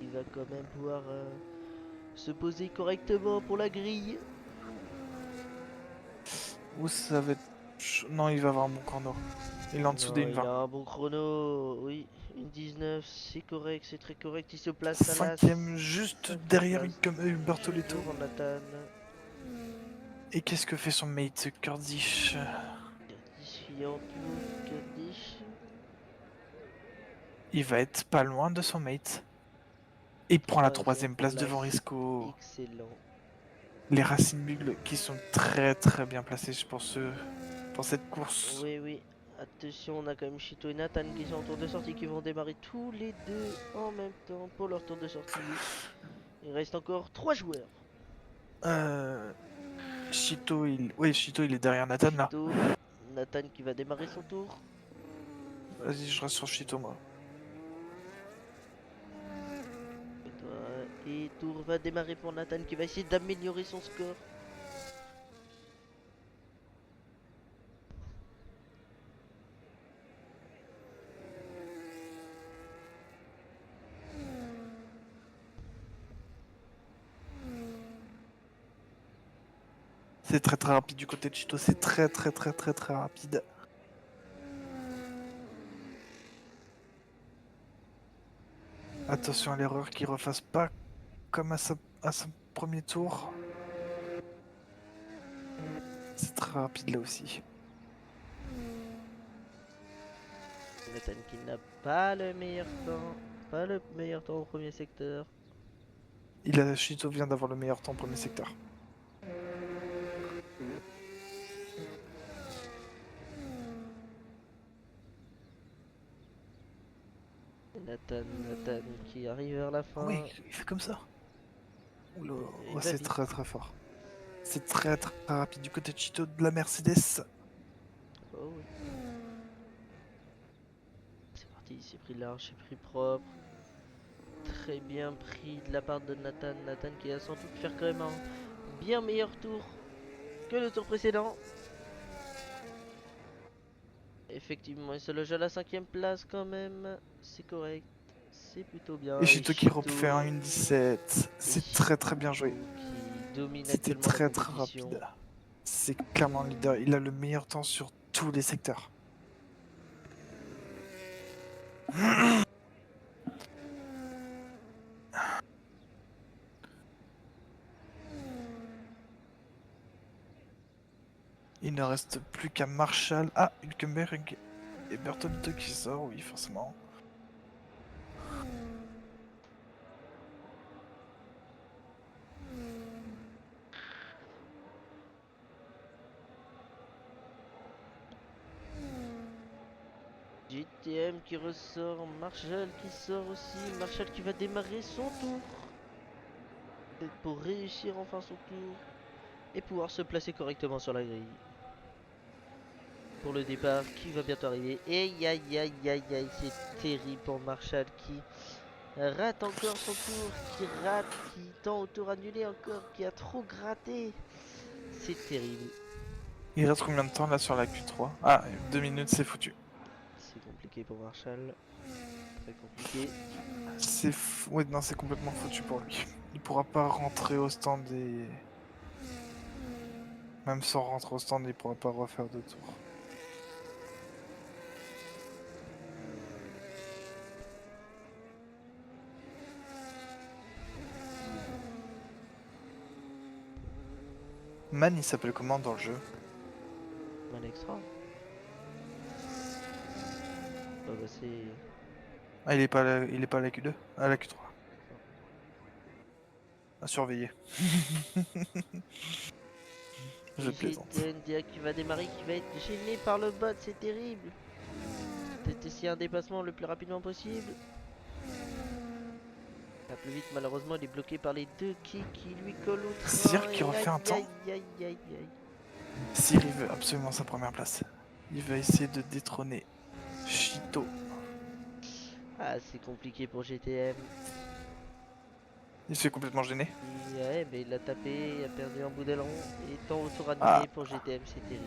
Il va quand même pouvoir se poser correctement pour la grille.
Ou ça va être... Non, il va avoir un bon corner. Il est en dessous des
Non, il
1,20.
a un bon chrono. Oui, une 19, c'est correct, c'est très correct. Il se place à la
Cinquième, juste
cinquième
derrière
place.
Bertoletto.
Devant Nathan.
Et qu'est-ce que fait son mate, Kurdish?
Kurdish qui est en tout. Kurdish.
Il va être pas loin de son mate. Et il prend la troisième place devant
place.
Risco.
Excellent.
Les Racing Bugle qui sont très très bien placés pour cette course.
Oui, oui. Attention, on a quand même Chito et Nathan qui sont en tour de sortie qui vont démarrer tous les deux en même temps pour leur tour de sortie. Il reste encore 3 joueurs.
Chito, oui, Chito, il est derrière Nathan là.
Chito, Nathan qui va démarrer son tour.
Vas-y, je reste sur Chito moi.
Et tour va démarrer pour Nathan qui va essayer d'améliorer son score.
C'est très très rapide du côté de Chito, c'est très très très très très rapide. Attention à l'erreur qu'il refasse pas comme à son premier tour. C'est très rapide là aussi.
Nathan qui n'a pas le meilleur temps. Pas le meilleur temps au premier secteur.
Chito vient d'avoir le meilleur temps au premier secteur.
Nathan qui arrive vers la
Ah
fin.
oui, il fait comme ça. Oula,
Il
ouais,
va
c'est
vite.
très très fort. C'est très très rapide du côté de Cheeto de la Mercedes.
Oh oui. C'est parti, c'est pris large, c'est pris propre. Très bien pris de la part de Nathan. Nathan qui a sans doute faire quand même un bien meilleur tour que le tour précédent. Effectivement, il se loge à la 5ème place quand même. C'est correct. C'est plutôt bien.
Et
Et
Cheeto qui refait un
Chito,
1,17.
et
C'est très très bien
Chito
joué.
qui domine
C'était
actuellement la
très très
compétition.
rapide. C'est clairement le leader. Il a le meilleur temps sur tous les secteurs. Il ne reste plus qu'à Marshall. Ah, Hülkenberg et Bertolito qui sort, oui, forcément.
GTM qui ressort, Marshall qui sort aussi, Marshall qui va démarrer son tour. Peut-être pour réussir enfin son tour et pouvoir se placer correctement sur la grille. Pour le départ qui va bientôt arriver. Et aïe aïe aïe aïe aïe, c'est terrible pour Marshall qui rate encore son tour, qui rate, qui tend au tour annulé encore, qui a trop gratté. C'est terrible.
Il reste combien de temps là sur la Q3? Ah, 2 minutes, c'est foutu.
C'est compliqué pour Marshall. Très compliqué.
Ouais, non, c'est complètement foutu pour lui. Il pourra pas rentrer au stand et... Même sans rentrer au stand, il pourra pas refaire de tour. Man, il s'appelle comment dans le jeu?
Un extra. Ah bah c'est...
Ah, il est pas à la Q2? À la Q3. À surveiller. Je
Et
plaisante.
GTN qui va démarrer, qui va être gêné par le bot, c'est terrible. Peut-être essayer un dépassement le plus rapidement possible. Ça va plus vite, malheureusement, il est bloqué par les deux qui lui collent au train.
Sir qui
Et
refait
aïe
un temps.
aïe aïe aïe aïe.
Sir, il veut absolument sa première place. Il va essayer de détrôner Shito.
Ah, c'est compliqué pour GTM.
Il se fait complètement gêner.
Ouais, mais il a tapé, il a perdu un bout d'aileron. Et temps au tour
Ah,
annulé pour GTM, c'est terrible.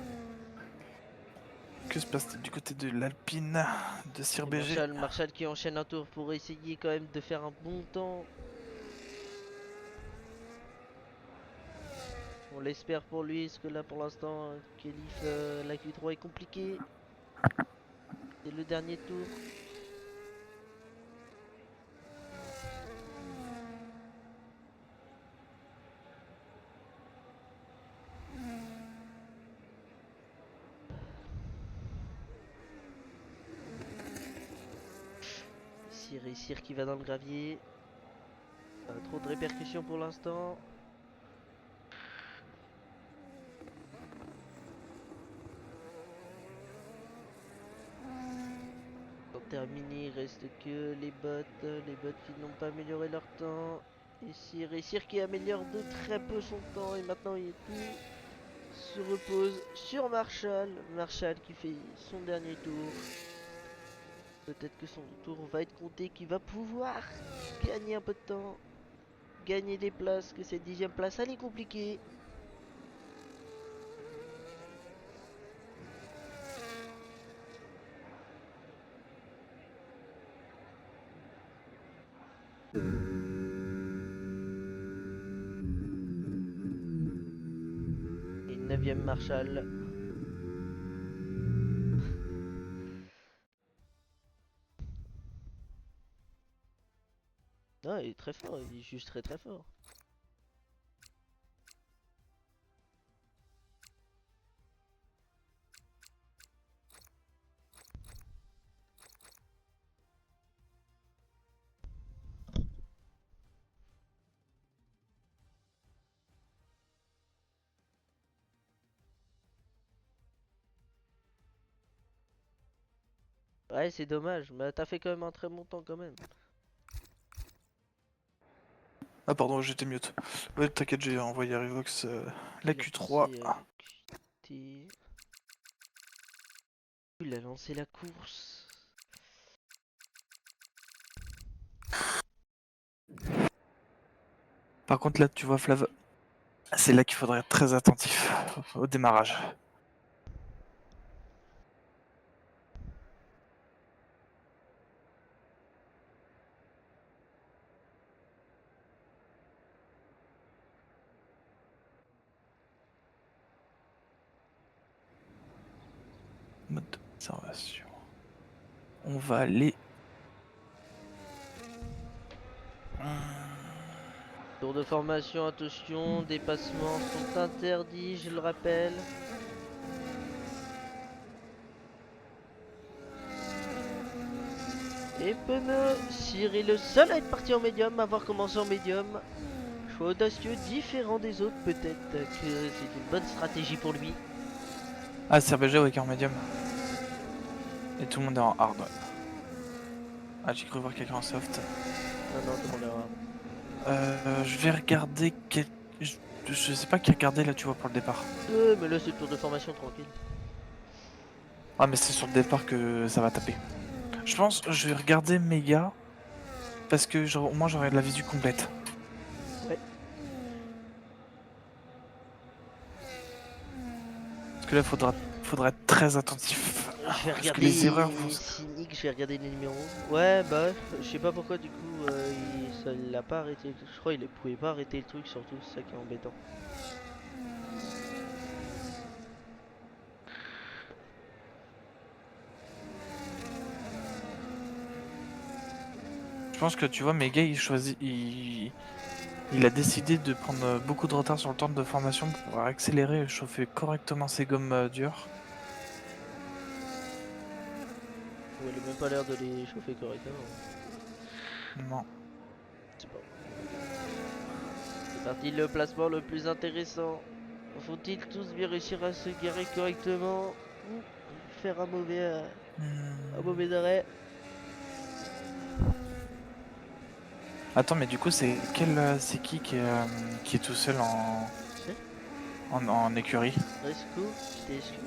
que se passe-t-il du côté de l'Alpine de Sir
Et
BG?
Marshall qui enchaîne un tour pour essayer quand même de faire un bon temps. On l'espère pour lui, parce que là pour l'instant, Khalif, la Q3 est compliqué. C'est le dernier tour. Ici, réussir qui va dans le gravier. Pas trop de répercussions pour l'instant. Pour terminer, il reste que les bots. Les bots qui n'ont pas amélioré leur temps. Ici, réussir qui améliore de très peu son temps. Et maintenant, tout se repose sur Marshall. Marshall qui fait son dernier tour. Peut-être que son tour va être compté, qui va pouvoir gagner un peu de temps. Gagner des places, que cette 10ème place, elle est compliquée. Et 9ème Marshall. Ah, il est très fort, il est juste très très fort. Ouais, c'est dommage, mais t'as fait quand même un très bon temps quand même.
Ah pardon, j'étais mute. Ouais, t'inquiète, j'ai envoyé à Revox la Q3.
Merci, QT. Il a lancé la course.
Par contre là, tu vois Flav, c'est là qu'il faudrait être très attentif au démarrage. Mode d'observation. On va aller...
Tour de formation, attention, dépassements sont interdits, je le rappelle. Et pneus, Cyril est le seul à être parti en médium, à avoir commencé en médium. Choix audacieux, différent des autres, peut-être que c'est une bonne stratégie pour lui.
Ah, c'est RBG avec un médium. Et tout le monde est en hard. Ouais. Ah, j'ai cru voir quelqu'un en soft.
Non, non, tout le monde est en hard.
Je vais regarder... Je sais pas qui regarder là, tu vois, pour le départ.
Mais là c'est le tour de formation tranquille.
Ah, mais c'est sur le départ que ça va taper. Je pense je vais regarder Mega. Parce que au moins j'aurai de la visu complète.
Ouais.
Parce que là, faudra être très attentif.
Je vais
Parce que
regarder
les erreurs vont...
Cynic, je vais regarder les numéros. Ouais, bah, je sais pas pourquoi du coup ça l'a pas arrêté. Je crois qu'il pouvait pas arrêter le truc, surtout, c'est ça qui est embêtant.
Je pense que tu vois, Mega, il a décidé de prendre beaucoup de retard sur le temps de formation pour pouvoir accélérer et chauffer correctement ses gommes dures.
Ouais, il a même pas l'air de les chauffer correctement.
Non.
C'est pas. C'est parti, le placement le plus intéressant. Faut-ils tous bien réussir à se garer correctement ou faire un mauvais arrêt?
Attends, mais du coup, c'est qui est tout seul en écurie?
Resco, TSQ.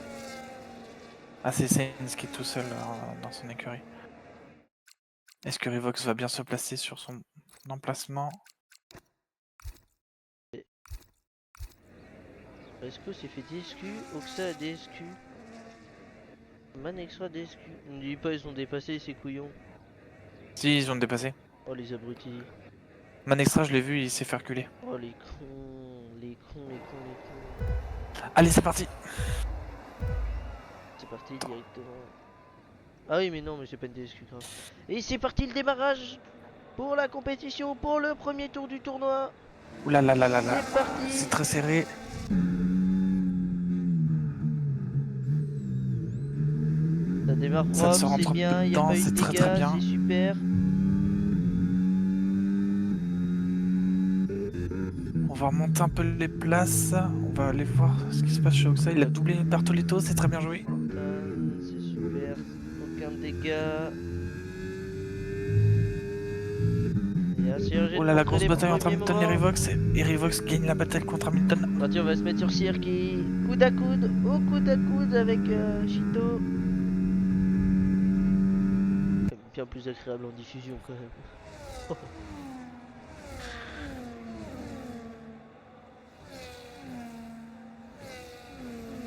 Ah, c'est Sainz qui est tout seul dans son écurie. Est-ce que Revox va bien se placer sur son emplacement?
Resco s'est fait DSQ, Oxa a DSQ. Man extra DSQ. Ne dis pas, ils ont dépassé ces couillons.
Si, ils ont dépassé.
Oh les abrutis.
Manextra, je l'ai vu, il s'est fait reculer.
Oh les cons, les cons, les cons, les cons.
Allez, c'est parti!
C'est parti directement. Ah oui mais non mais c'est pas une DSQ grave. Et c'est parti le démarrage pour la compétition, pour le premier tour du tournoi.
Oula là là là là.
C'est parti.
C'est très serré.
Ça démarre
Ça ne se
propre,
rentre
c'est bien, il n'y a
dedans,
pas eu de
c'est très
dégâts,
bien.
c'est super.
On va remonter un peu les places. On va aller voir ce qui se passe chez Oxa. Il a doublé Bartolito, c'est très bien joué.
C'est super, aucun dégât.
Oh là, la grosse bataille entre Hamilton et Revox. Et Revox gagne la bataille contre Hamilton.
Attention, on va se mettre sur Cyr qui coude à coude, au coude à coude avec Chito. Bien plus agréable en diffusion quand même.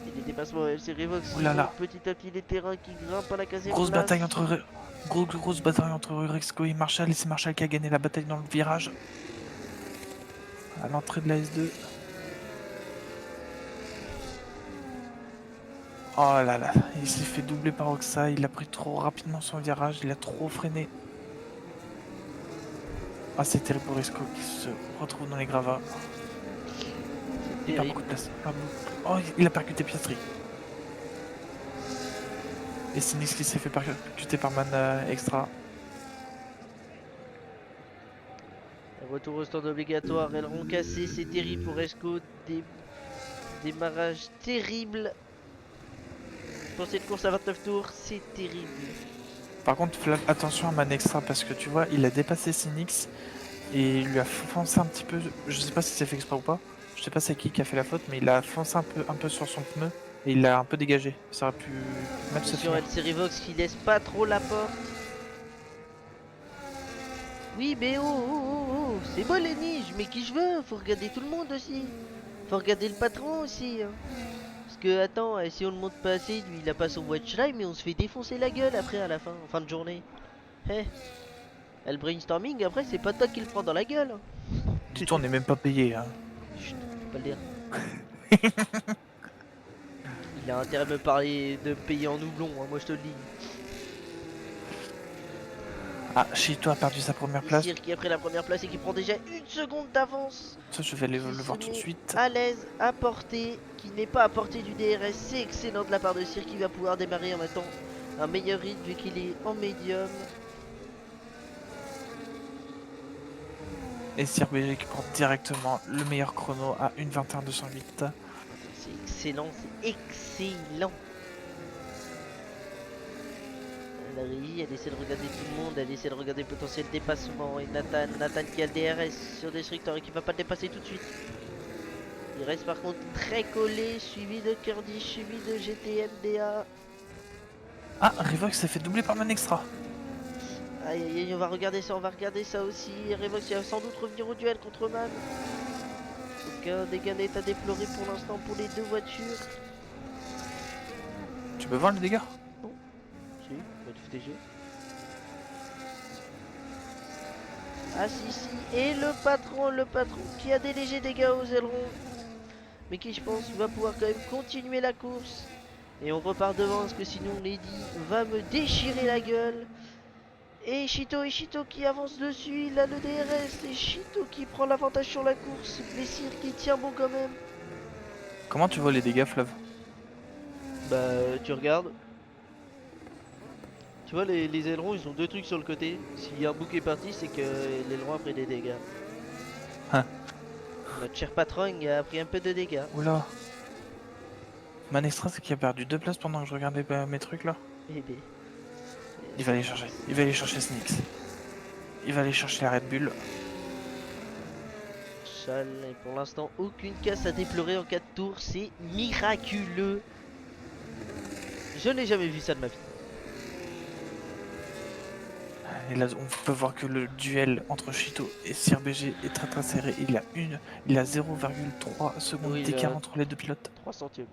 Et les dépassements LC Revox,
Oh là là.
petit à petit les terrains qui grimpent à la quatrième
Grosse
place.
bataille entre grosse bataille entre Rexco et Marshall. Et c'est Marshall qui a gagné la bataille dans le virage. À l'entrée de la S2. Oh là là, il s'est fait doubler par Oxa, il a pris trop rapidement son virage, il a trop freiné. Ah, c'est terrible pour Resco qui se retrouve dans les gravats. Il perd beaucoup de place. Oh, il a percuté Piastri. Et c'est Nix qui s'est fait percuter par Man Extra.
Retour au stand obligatoire, aileron cassé, c'est terrible pour Resco. Démarrage terrible. Pour cette course à 29 tours, c'est terrible.
Par contre, Flav, attention à Manextra parce que tu vois, il a dépassé Sinix et il lui a foncé un petit peu. Je sais pas si c'est fait exprès ou pas. Je sais pas c'est qui a fait la faute, mais il a foncé un peu sur son pneu et il l'a un peu dégagé. Ça aurait pu mal se
Attention,
finir.
LC Revox qui laisse pas trop la porte. Oui, mais oh, oh, oh, oh, c'est moi Lenny, je mets qui je veux, faut regarder tout le monde aussi. Faut regarder le patron aussi. Hein. Parce que, attends, si on le monte pas assez, lui il a pas son watchline, mais on se fait défoncer la gueule après à la fin, en fin de journée. Eh, le brainstorming, après, c'est pas toi qui le prends dans la gueule. Hein.
Dis-toi, on n'est même pas payé. Hein.
Chut, faut pas le dire. Il a intérêt à me parler de me payer en doublon, hein, moi je te le dis.
Ah, Shito a perdu sa première
Et
place.
Cyr qui a pris la première place et qui prend déjà une seconde d'avance.
Ça, je vais aller
Qui
le
se
voir tout de
met
suite.
à l'aise, à portée, qui n'est pas à portée du DRS. C'est excellent de la part de Cyr qui va pouvoir démarrer en mettant un meilleur rythme vu qu'il est en médium.
Et CRBG qui prend directement le meilleur chrono à 1:21.208.
C'est excellent, c'est excellent. La régie, elle essaie de regarder tout le monde, elle essaie de regarder le potentiel dépassement. Et Nathan qui a le DRS sur Destructor et qui va pas le dépasser tout de suite. Il reste par contre très collé, suivi de Kurdish, suivi de GTMDA.
Ah, Revox s'est fait doubler par Manextra.
Aïe aïe aïe, on va regarder ça aussi. Revox il va sans doute revenir au duel contre Man. Aucun dégât n'est à déplorer pour l'instant pour les deux voitures.
Tu peux voir le dégât?
Si, mode FTG. Ah si, et le patron qui a des légers dégâts aux ailerons. Mais qui je pense va pouvoir quand même continuer la course. Et on repart devant parce que sinon Lady va me déchirer la gueule. Et Shito qui avance dessus, il a le DRS et Shito qui prend l'avantage sur la course. Blessir qui tient bon quand même.
Comment tu vois les dégâts, Flav?
Bah tu regardes. Tu vois les ailerons ils ont deux trucs sur le côté. S'il y a un bouc est parti c'est que l'aileron a pris des dégâts.
Hein.
Notre cher patron a pris un peu de dégâts.
Oula. Manextra, c'est qui a perdu 2 places pendant que je regardais mes trucs là.
Eh ben.
Il va aller chercher Snix. Il va aller chercher la Red Bull.
Chal, et pour l'instant aucune casse à déplorer en 4 tours, c'est miraculeux. Je n'ai jamais vu ça de ma vie.
Et là, on peut voir que le duel entre Shito et CRBG est très serré. Il a 0,3 secondes
Oui,
d'écart entre les deux pilotes.
3 centièmes.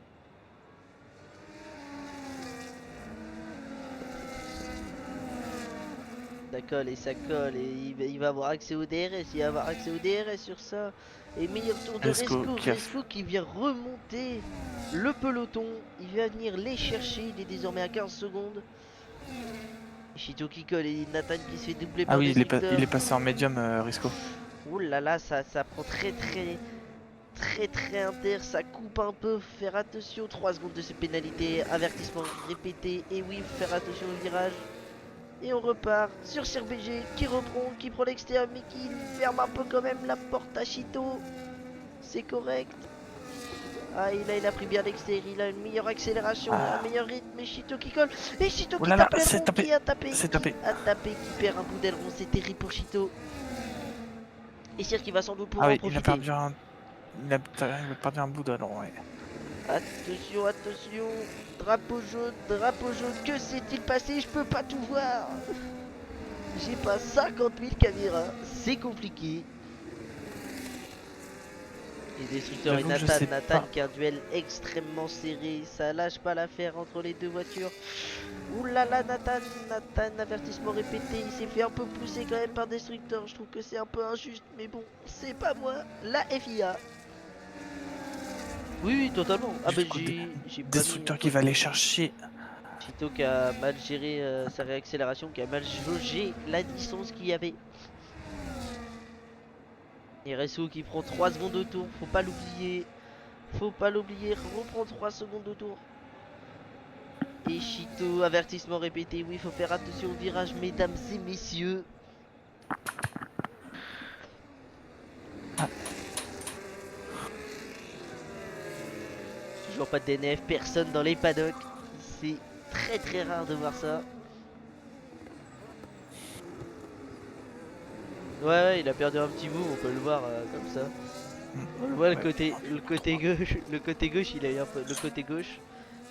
Ça colle et ça colle et il va avoir accès au DRS, il va avoir accès au DRS sur ça. Et meilleur tour de Resco qui vient remonter le peloton, il va venir les chercher, il est désormais à 15 secondes. Shito qui colle et Nathan qui se fait doubler par
Ah oui, il
Destructor.
est passé en médium, Risco.
Ouh là là, ça prend très inter, ça coupe un peu, faire attention, 3 secondes de ces pénalités, avertissement répété, et oui, faire attention au virage. Et on repart sur CRBG qui reprend, qui prend l'extérieur mais qui ferme un peu quand même la porte à Shito. C'est correct. Ah il a pris bien l'extérieur, il a une meilleure accélération, un meilleur rythme, et Shito qui colle. Et Shito qui tape l'aileron, qui a tapé, qui perd un bout d'aileron, c'est terrible pour Shito. Et Cyr qui va sans doute pouvoir en profiter.
Il a perdu un bout d'aileron, ouais.
Attention, drapeau jaune, que s'est-il passé? Je peux pas tout voir. J'ai pas 50 000 caméras, c'est compliqué. Et Destructor et Nathan qui a un duel extrêmement serré, ça lâche pas l'affaire entre les deux voitures. Oulala Nathan, avertissement répété, il s'est fait un peu pousser quand même par Destructor, je trouve que c'est un peu injuste, mais bon, c'est pas moi, la FIA. Oui, totalement. Ah bah j'ai pas
Destructor qui va aller chercher.
Shito qui a mal géré sa réaccélération, qui a mal jaugé la distance qu'il y avait. Et Resso qui prend 3 secondes de tour, faut pas l'oublier, reprend 3 secondes de tour. Et Shito, avertissement répété, oui, faut faire attention au virage, mesdames et messieurs. Toujours pas de DNF, personne dans les paddocks. C'est très rare de voir ça. Ouais, il a perdu un petit bout, on peut le voir comme ça. On le voit
Ouais,
le côté gauche, le côté gauche, il a eu un peu, le côté gauche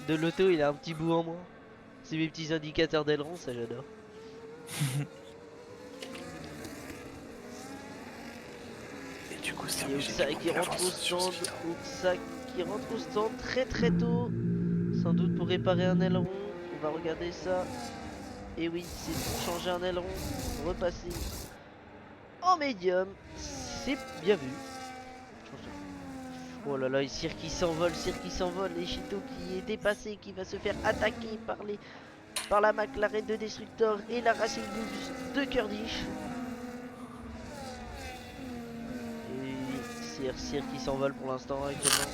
de l'auto, il a un petit bout en moins. C'est mes petits indicateurs d'aileron, ça j'adore.
Et du coup, c'est
Et
obligé
Oxa
du coup
qui
qu'il
rentre au
avance sur
stand,
Sito.
Oxa qui rentre au stand très tôt, sans doute pour réparer un aileron. On va regarder ça. Et oui, c'est pour changer un aileron, repasser en médium. C'est bien vu. Oh là là, et Cyr qui s'envole, et Chito qui est dépassé, qui va se faire attaquer par la McLaren de Destructor et la Racing Bulls de Kurdish. Et Cyr qui s'envole pour l'instant actuellement.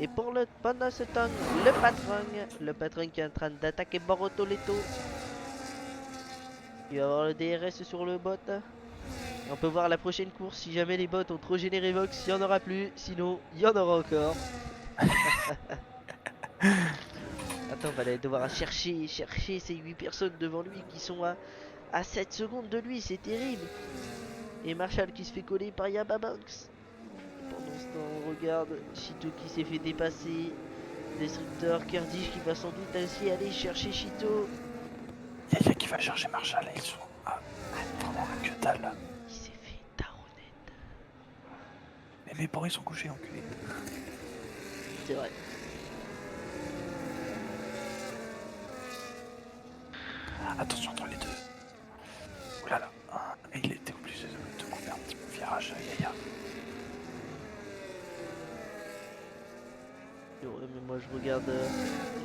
Et pendant ce temps, le patron qui est en train d'attaquer Borotoleto. Il va avoir le DRS sur le bot. Et on peut voir la prochaine course si jamais les bots ont trop généré Vox, il n'y en aura plus, sinon il y en aura encore. Attends, on va aller devoir chercher ces 8 personnes devant lui qui sont à 7 secondes de lui, c'est terrible. Et Marshall qui se fait coller par Yaba Banks. Et pendant ce temps, on regarde Chito qui s'est fait dépasser. Destructor, Kurdish qui va sans doute ainsi aller chercher Chito.
Yaya qui va chercher Marshall et ils sont vraiment à que dalle là.
Il s'est fait taronnette.
Mais mes bords ils sont couchés enculés.
C'est vrai.
Attention entre les deux. Oulala. Et il était obligé de couper un petit peu le virage, Yaya.
Ouais, mais moi je regarde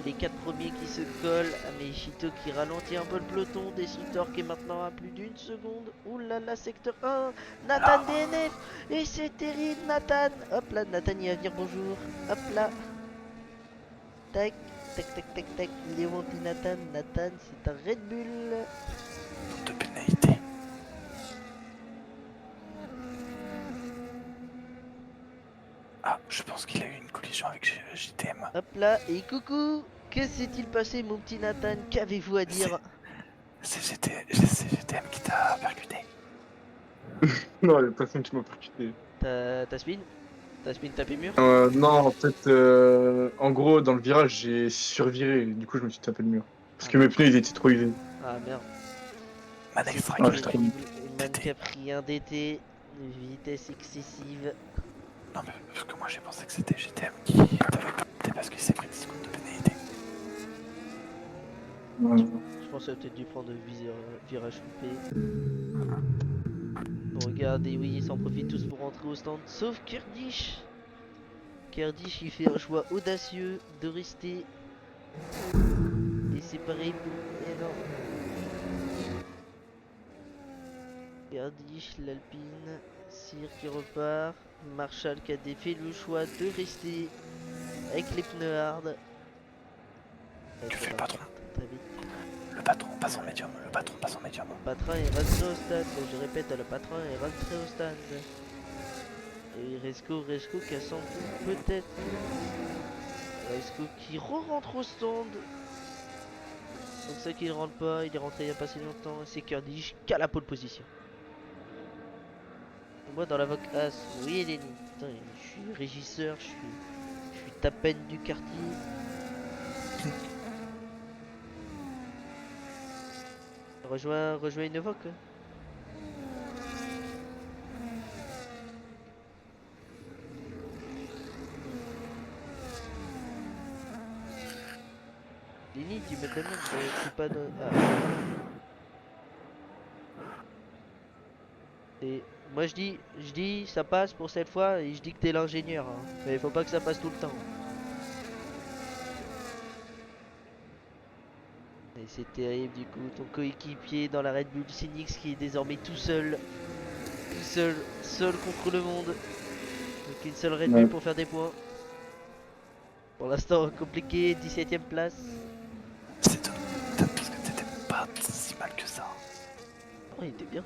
les 4 premiers qui se collent. Ah, mais Chito qui ralentit un peu le peloton. Destructor qui est maintenant à plus d'une seconde. Oulala, secteur 1. Nathan DNF. Et c'est terrible, Nathan. Hop là, Nathan il va venir, bonjour. Hop là. Tac, tac. Il est monté Nathan. Nathan, c'est un Red Bull.
De pénalité. Ah, je pense qu'il a eu une collision avec JTM.
Hop là, et coucou. Que s'est-il passé, mon petit Nathan? Qu'avez-vous à dire?
C'est JTM qui t'a percuté.
Non, il y a personne qui m'a percuté.
T'as spin? T'as spin tapé mur?
Non, en fait, en gros, dans le virage, j'ai surviré. Du coup, je me suis tapé le mur. Parce que mes pneus, ils étaient trop usés.
Ah merde.
Manex
C'est
Strike,
je
terrible.
il
Man
DT.
qui a pris un DT, vitesse excessive.
Non mais parce que moi j'ai pensé que c'était JTM qui t'avait percuté parce qu'il s'est pris 10 secondes de pénalité.
Je pense qu'il a peut-être dû prendre le virage loupé. Regardez, oui, ils s'en profitent tous pour rentrer au stand, sauf Kurdish. Kurdish qui fait un choix audacieux de rester. Et c'est pareil pour... Et non. Kurdish, l'Alpine, Cyr qui repart, Marshall qui a fait le choix de rester avec les pneus hard.
Tu fais le patron.
Très vite.
Le patron passe en médium, le patron passe en médium.
Le patron est rentré au stade, je répète, le patron est rentré au stade. Et Resco qui a sans doute peut-être. Resco qui re-rentre au stand. Donc ça qu'il ne rentre pas, il est rentré il y a pas si longtemps. C'est Kurdish qui a la pole position. Moi dans la Vogue As, oui Eleni. Putain, je suis régisseur, je suis tapenne du quartier. Rejoins une Vogue. Lini, tu me demandes, je suis pas dans... Ah. Et moi je dis ça passe pour cette fois et je dis que t'es l'ingénieur, hein. Mais il faut pas que ça passe tout le temps. Et c'est terrible du coup, ton coéquipier dans la Red Bull Phoenix qui est désormais tout seul contre le monde. Donc une seule Red Bull pour faire des points. Pour l'instant compliqué, 17ème place.
C'est tout, parce que t'étais pas si mal que ça.
Oh, il était bien.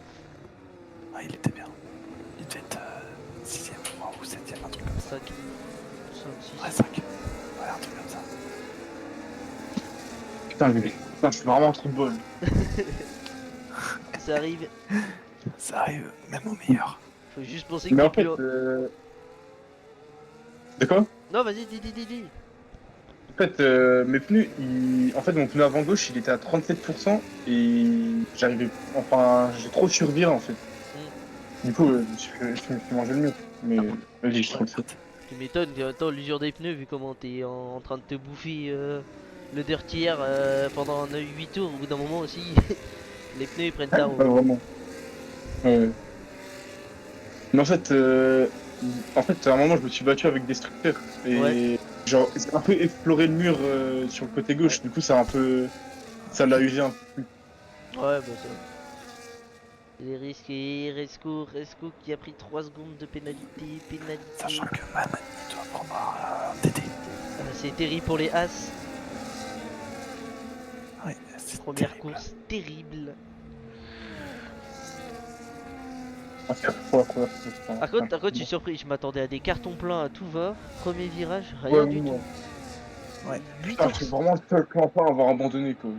Ah, il était bien. Il devait être 6ème ou 7ème, un truc comme ça.
5, 6.
Ouais, 5. Ouais, un truc comme ça.
Putain, je suis vraiment trop bon.
Ça arrive.
Ça arrive même au meilleur.
Faut juste penser que
Mais
t'es
en fait,
plus...
de quoi?
Non, vas-y, dis.
En fait, mes pneus, en fait, mon pneu avant gauche, il était à 37% et j'arrivais, enfin, j'ai trop surviré en fait. Du coup, je me suis mangé le mur. Mais vas-y, je trouve ça.
Tu m'étonnes, attends, l'usure des pneus, vu comment t'es en train de te bouffer le dirty air pendant 8 tours, au bout d'un moment aussi, les pneus ils prennent
Pas
tarot.
vraiment. Ouais. Mais en fait, à un moment, je me suis battu avec Destructeur et
Ouais.
genre, c'est un peu exploré le mur sur le côté gauche.
Ouais.
Du coup, ça l'a usé un peu.
Ouais, bah ça. Il est risqué, Resco qui a pris 3 secondes de pénalité,
Sachant que Man, il doit prendre un TT.
C'est terrible pour les As,
Ouais, c'est
première
terrible.
course terrible.
Ah, c'est froid, quoi.
Par contre, je suis surpris, je m'attendais à des cartons pleins à tout va, premier virage, rien
Ouais,
du
ouais.
tout.
Ouais.
8
Putain, je suis vraiment le seul clampin à avoir abandonné, quoi.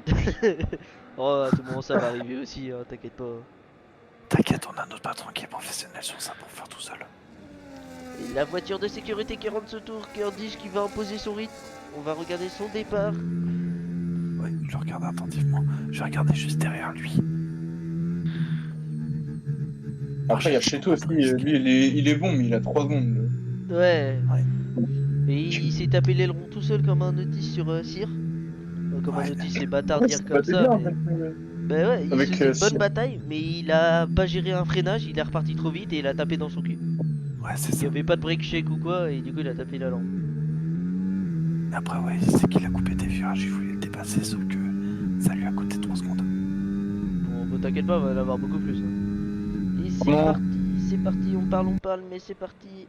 Oh, à tout moment ça va arriver aussi, hein, t'inquiète pas.
T'inquiète, on a notre patron qui est professionnel sur ça pour faire tout seul.
Et la voiture de sécurité qui rentre ce tour, Kurdish qui va imposer son rythme. On va regarder son départ.
Ouais, je le regarde attentivement. Je vais regarder juste derrière lui.
Après, il y a Cheto aussi. Lui, il est bon, mais il a 3 secondes.
Ouais.
Ouais.
Et il s'est tapé l'aileron tout seul comme un Otis sur Cyr. Comme un
Ouais.
Otis, c'est bâtard de
Ouais,
dire
ça
comme
battait
ça,
bien, en
mais...
fait.
Bah ouais, il
Avec
faisait une bonne
Cyr.
bataille, mais il a pas géré un freinage, il est reparti trop vite et il a tapé dans son cul.
Ouais, c'est
Il y
ça.
avait pas de break shake ou quoi, et du coup il a tapé la lampe.
Après, ouais, c'est qu'il a coupé des virages, il voulait le dépasser, sauf que ça lui a coûté 3 secondes.
Bon, bah, t'inquiète pas, on va l'avoir beaucoup plus. Hein. Et
Non.
c'est parti, on parle, mais c'est parti.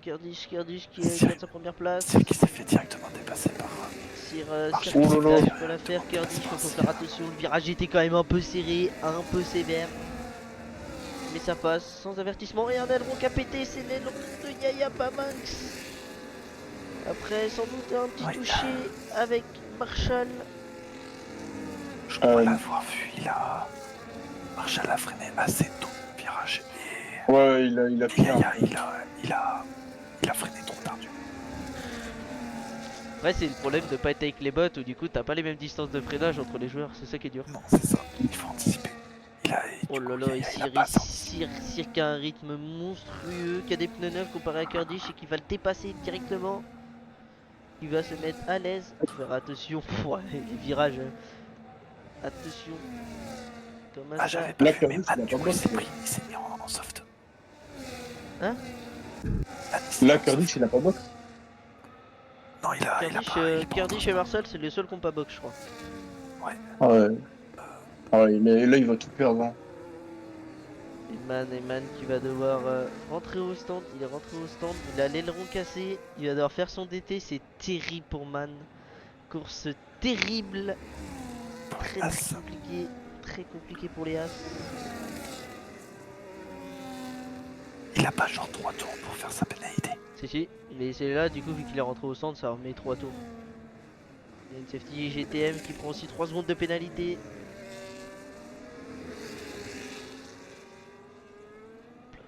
Kurdish qui gagne sa première place.
C'est qui s'est fait directement dépasser par.
Cyr
Marche.
qui
Oh là là.
peut la faire. Kurdish, faut faire attention, le virage était quand même un peu serré, un peu sévère. Mais ça passe sans avertissement. Et un aileron qui a pété, c'est l'aileron de Yaya Pamanx. Après, sans doute un petit
Ouais.
touché avec Marshall.
Je crois l'avoir vu, il a. Marshall a freiné assez tôt le virage et.
Ouais, il a
Et
pris un.
Yaya, il a freiné trop tardivement.
Ouais, c'est le problème de pas être avec les bots où du coup t'as pas les mêmes distances de freinage entre les joueurs, c'est ça qui est dur.
Non, c'est ça, il faut anticiper.
Oh là là, ici Cyr qui a un rythme monstrueux, qui a des pneus neufs comparé à Kurdish et qui va le dépasser directement. Il va se mettre à l'aise, faire attention, ouais, les virages. Attention. Comment
Ah,
ça
j'avais pas
Là,
vu, mais
Kurdish,
Man,
il a
du
pas
coup,
bossé.
il s'est mis en soft.
Hein
Là, Kurdish, il a pas box.
Non, il a
Kurdish,
pas. Il est pas
Kurdish et Marcel, c'est les seuls qui ont pas box, je crois.
Ah ouais. Ah ouais, mais là, il va tout perdre. Hein.
Et Man qui va devoir rentrer au stand. Il est rentré au stand. Il a l'aileron cassé. Il va devoir faire son DT. C'est terrible pour Man. Course terrible. Très
As.
compliqué. Très compliqué pour les As.
Il a pas genre 3 tours pour faire sa pénalité.
Si. Mais c'est là, du coup, vu qu'il est rentré au stand, ça remet 3 tours. Il y a une safety GTM qui prend aussi 3 secondes de pénalité.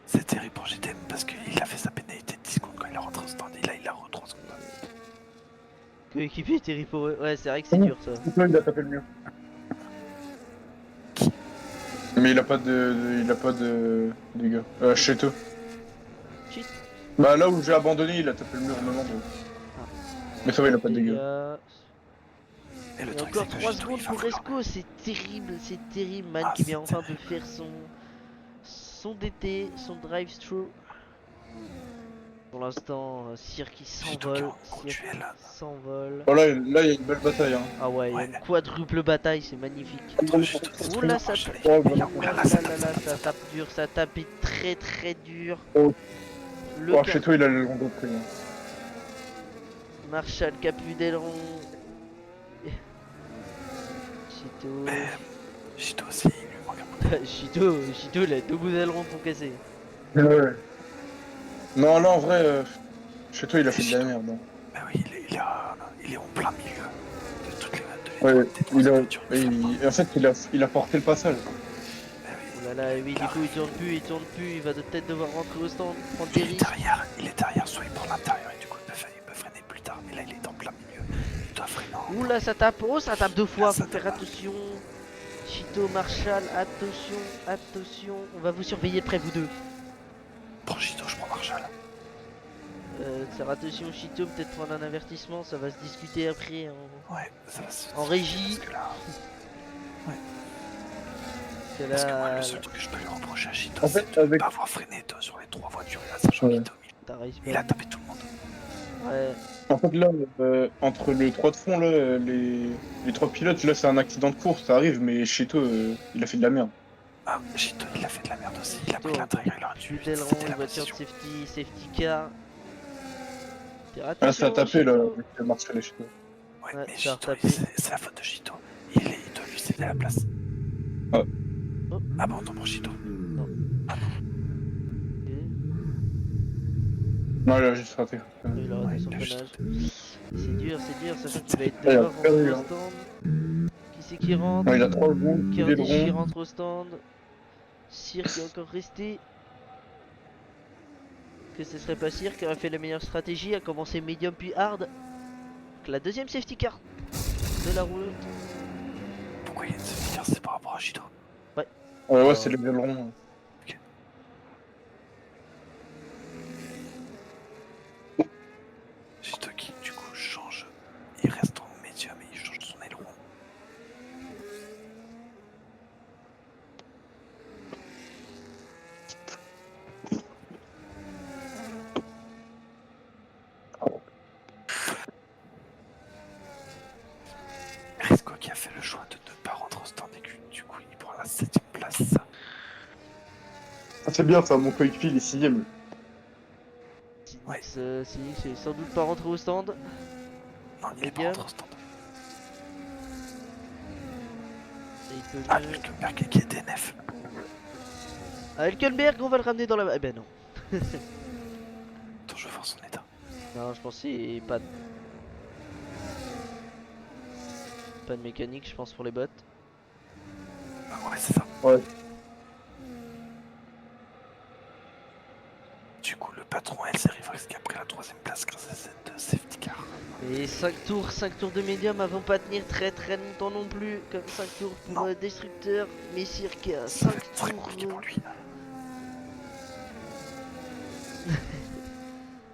C'est terrible pour GTM parce qu'il a fait sa pénalité de 10 secondes quand il est rentré au stand et là il a re 3 secondes.
Coéquipier terrible pour eux. Ouais, c'est vrai que c'est dur ça.
Là, il a tapé le mur.
Qui?
Mais il a pas de dégâts. Cheto.
Shit.
Bah là où j'ai abandonné, il a tapé le mur maintenant. Mais ça va, il a pas de dégâts.
Et le
Et
truc
encore
c'est que
3
Gito,
secondes
il va
pour
vouloir-
Resco, c'est terrible Man
Ah,
qui vient
c'est
enfin de faire son DT, son drive-through. Pour l'instant, Cyr qui
Gito qui est
s'envole,
en gros
Cyr
duel.
qui s'envole.
Oh là, il y a une belle bataille. Hein.
Ah ouais, il y a
Ouais.
une quadruple bataille, c'est magnifique.
Attends, juste.
Oula, ça
Marshall,
tape.
il-
Oh,
Oula,
Là,
ça
là,
tape,
là,
ça
ça
tape.
tape dur, ça tape très dur.
Oh.
Le
Oh,
car-
Cheto, il a le long pris. Hein.
Marshall qui a plus d'aileron. Chito.
Mais Gito aussi, il lui manque un peu.
Chito, il a deux bouts d'aileron pour casser.
Ouais. Non, là en vrai, Cheto, il a fait de la merde. Hein.
Mais oui, il est en plein milieu de toutes les
Ouais, il a,
voitures.
en fait, il a porté le passage.
Oh là là, oui, du coup il tourne plus, il va peut-être devoir rentrer au stand, prendre des risques.
Il est derrière, soit il prend l'intérieur et du coup il peut freiner plus tard. Mais là il est en plein milieu. Il doit freiner en
Oula, ça tape, oh ça tape deux fois,
ça
faut faire
tape.
attention. Chito, Marshall, attention, attention, on va vous surveiller de près vous deux.
Prends Chito, je prends Marshall.
Faire attention Chito, peut-être prendre un avertissement, ça va se discuter après
Ouais, ça va se
en régie.
Parce que là,
Parce que
moi,
là,
le seul truc que je peux lui reprocher à Chito,
En
c'est
fait,
de ne
avec.
pas avoir freiné sur les 3 voitures. Et là, sachant
Ouais.
qu'il était au milieu,
t'as réussi
il a tapé tout le monde.
Ouais,
En fait, là, entre les 3 de fond, là, les 3 pilotes, là, c'est un accident de course, ça arrive, mais Cheto, il a fait de la merde.
Ah, Chito, il a fait de la merde aussi. Il a
Chito,
pris l'intérieur, il aurait
plus
dû
d'aileron,
c'était
une
la
voiture de
position.
safety car. Faire
Ah, ça a
attention
tapé, là,
Chito.
avec Marshall et Cheto.
Ouais,
Ouais,
mais
ça a
Chito,
retapé.
c'est la faute de Chito. Il doit lui céder la place.
Ah.
Oh.
Abandon pour Chito.
Ok.
Non, il a juste raté.
Il a raté
Ouais,
son
il a juste
freinage. C'est dur, sachant qu'il va être
il a
devoir rentrer
perdu,
au
hein.
stand. Qui c'est qui rentre?
Non, il a 3 secondes, il est le
Kurdish qui
rond.
rentre au stand. Sir qui est encore resté. Que ce serait pas Sir qui aurait fait la meilleure stratégie, à commencer medium puis hard. Donc la deuxième safety car de la route.
Pourquoi il y a une safety car, c'est par rapport à Chito?
Ouais, c'est le aileron.
Chito qui, du coup, change. Il reste en médium et il change son aileron. Risco qui a fait le choix de ne pas rentrer au stand aigu, du coup il prend la 7ème place.
Ah, c'est bien ça, mon coéquipier, il est 6ème.
Ouais.
Sinix est sans doute pas rentré au stand.
Non, il est pas
Médium.
rentré au stand.
Et il peut
Ah,
mieux-
Hülkenberg qui est DNF.
Ah, Hülkenberg, on va le ramener dans la. Eh ben non.
Attends, je vais voir son état.
Non, je pense que c'est pas de... Pas de mécanique, je pense, pour les bottes.
Ah, ouais, c'est ça.
Ouais.
Du coup, le patron LC Rivox qui a pris la 3ème place grâce à cette safety car.
Et 5 tours de médium, elles vont pas tenir très longtemps non plus. Comme 5 tours pour
Non.
Destructeur. Messire qui a
Ça
5
va être très
tours.
compliqué pour lui.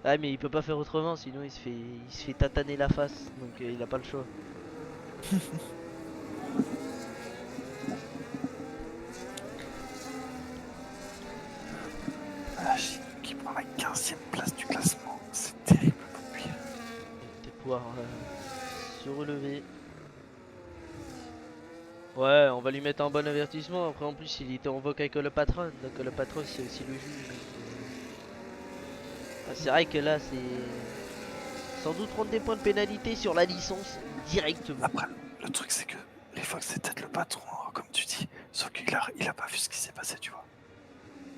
Ah, mais il peut pas faire autrement, sinon il se fait tataner la face. Donc il a pas le choix.
Ah, qui prend la 15ème place du classement. C'est terrible pour lui.
De pouvoir se relever. Ouais, on va lui mettre un bon avertissement. Après, en plus, il était en voc avec le patron. Donc, le patron, c'est aussi le juge. C'est vrai que là, c'est sans doute prendre des points de pénalité sur la licence directement.
Après, le truc c'est que les Fox c'est peut-être le patron, hein, comme tu dis. Sauf qu'il a pas vu ce qui s'est passé, tu vois.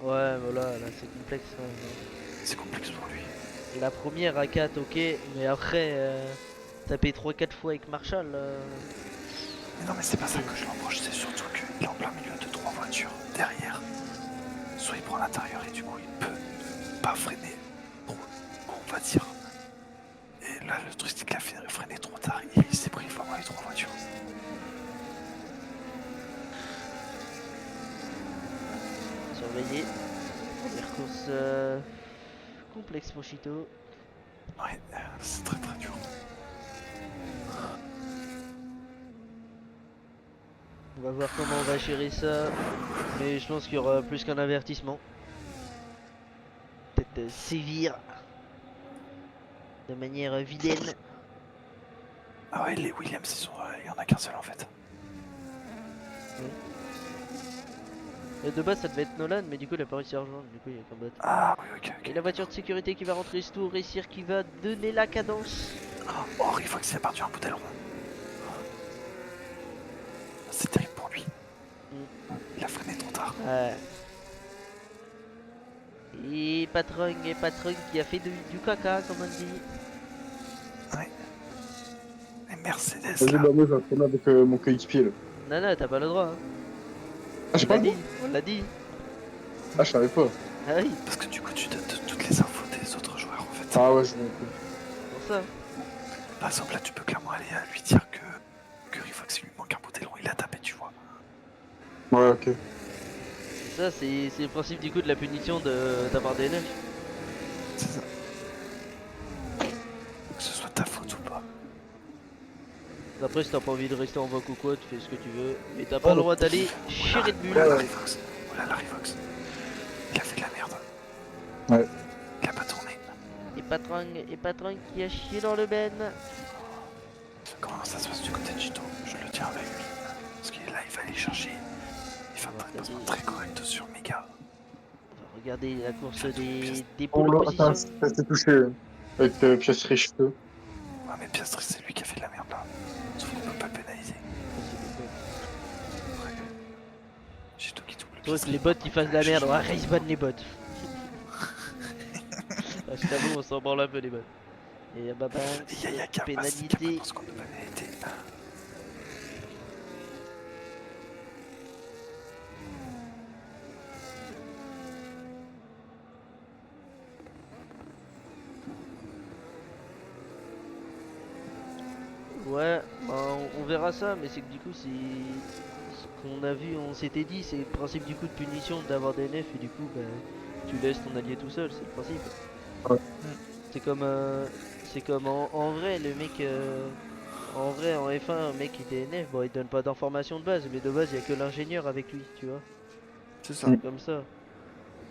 Ouais, voilà, là, c'est complexe. Hein.
C'est complexe pour lui.
La première à 4, ok. Mais après, taper 3-4 fois avec Marshall.
Mais non, mais c'est pas ça que je l'embauche, c'est surtout qu'il est en plein milieu de 3 voitures derrière. Soit il prend l'intérieur et du coup il peut pas freiner trop, on va dire. Et là, le truc c'est qu'il a freiné trop tard, il s'est pris vraiment les 3 voitures.
Surveiller. Première course complexe pour Chito.
Ouais, c'est très dur.
On va voir comment on va gérer ça. Mais je pense qu'il y aura plus qu'un avertissement. Peut-être sévir. De manière vilaine.
Ah ouais, les Williams, il y en a qu'un seul en fait.
Et de base ça devait être Nolan, mais du coup il a pas réussi à rejoindre, du coup il y a qu'un bot.
Ah oui, ok.
Et la voiture de sécurité qui va rentrer ce tour, et Sir qui va donner la cadence.
Oh, Rivox il a perdu un bout d'aileron. C'est terrible pour lui. Il a freiné trop tard.
Ouais. Et patron qui a fait du caca, comme on dit.
Ouais. Et Mercedes
Vas-y,
là.
bah moi je vais entraîner avec mon coéquipier là.
Non, t'as pas le droit. Hein.
Ah, j'ai
On
pas
l'a
le
dit, on l'a dit.
Ah, je savais pas.
Ah oui,
Parce que du coup, tu donnes toutes les infos des autres joueurs en fait.
Ah ouais, je vois un peu.
pour ça.
Par exemple, là, tu peux clairement aller à lui dire que Rivox, il lui manque un bout d'aileron, il a tapé, tu vois.
Ouais, ok.
Ça, c'est le principe du coup de la punition d'avoir des nefs.
C'est ça. Que ce soit ta faute ou pas.
Après, si t'as pas envie de rester en voc ou quoi, tu fais ce que tu veux. Mais t'as pas le droit d'aller chez Red Bull.
Oula, la Rivox. Oula, la Rivox. Il a fait de la merde.
Ouais.
Il a pas tourné.
Et patron qui a chié dans le ben.
Comment ça se passe du côté de Chito? Je le tiens avec lui. Parce qu'il est là, il va aller chercher. Il fait un placement très correct sur Mega.
On va regarder la course des
Oh
pôles
là, attends,
position.
ça s'est touché avec Piastri cheveux.
Ouais, mais Piastri, c'est lui qui a fait de la merde là. Sauf qu'on peut pas le pénaliser. Ouais. Chito qui double.
Toi que les bots ils fassent de la merde, ouais, race ban les bots. Ah, je t'avoue, on s'en branle un peu les bots. Et bah
Il y a Yakas qui
pénalité.
pense qu'on a pénalité.
Ouais, bah, on verra ça, mais c'est que du coup, c'est ce qu'on a vu, on s'était dit, c'est le principe du coup de punition d'avoir des nefs et du coup, bah, tu laisses ton allié tout seul, c'est le principe.
Ouais.
C'est comme en vrai, le mec, en vrai, en F1, un mec qui DNF, bon, il donne pas d'informations de base, mais de base, il y a que l'ingénieur avec lui, tu vois,
C'est ça.
comme ça.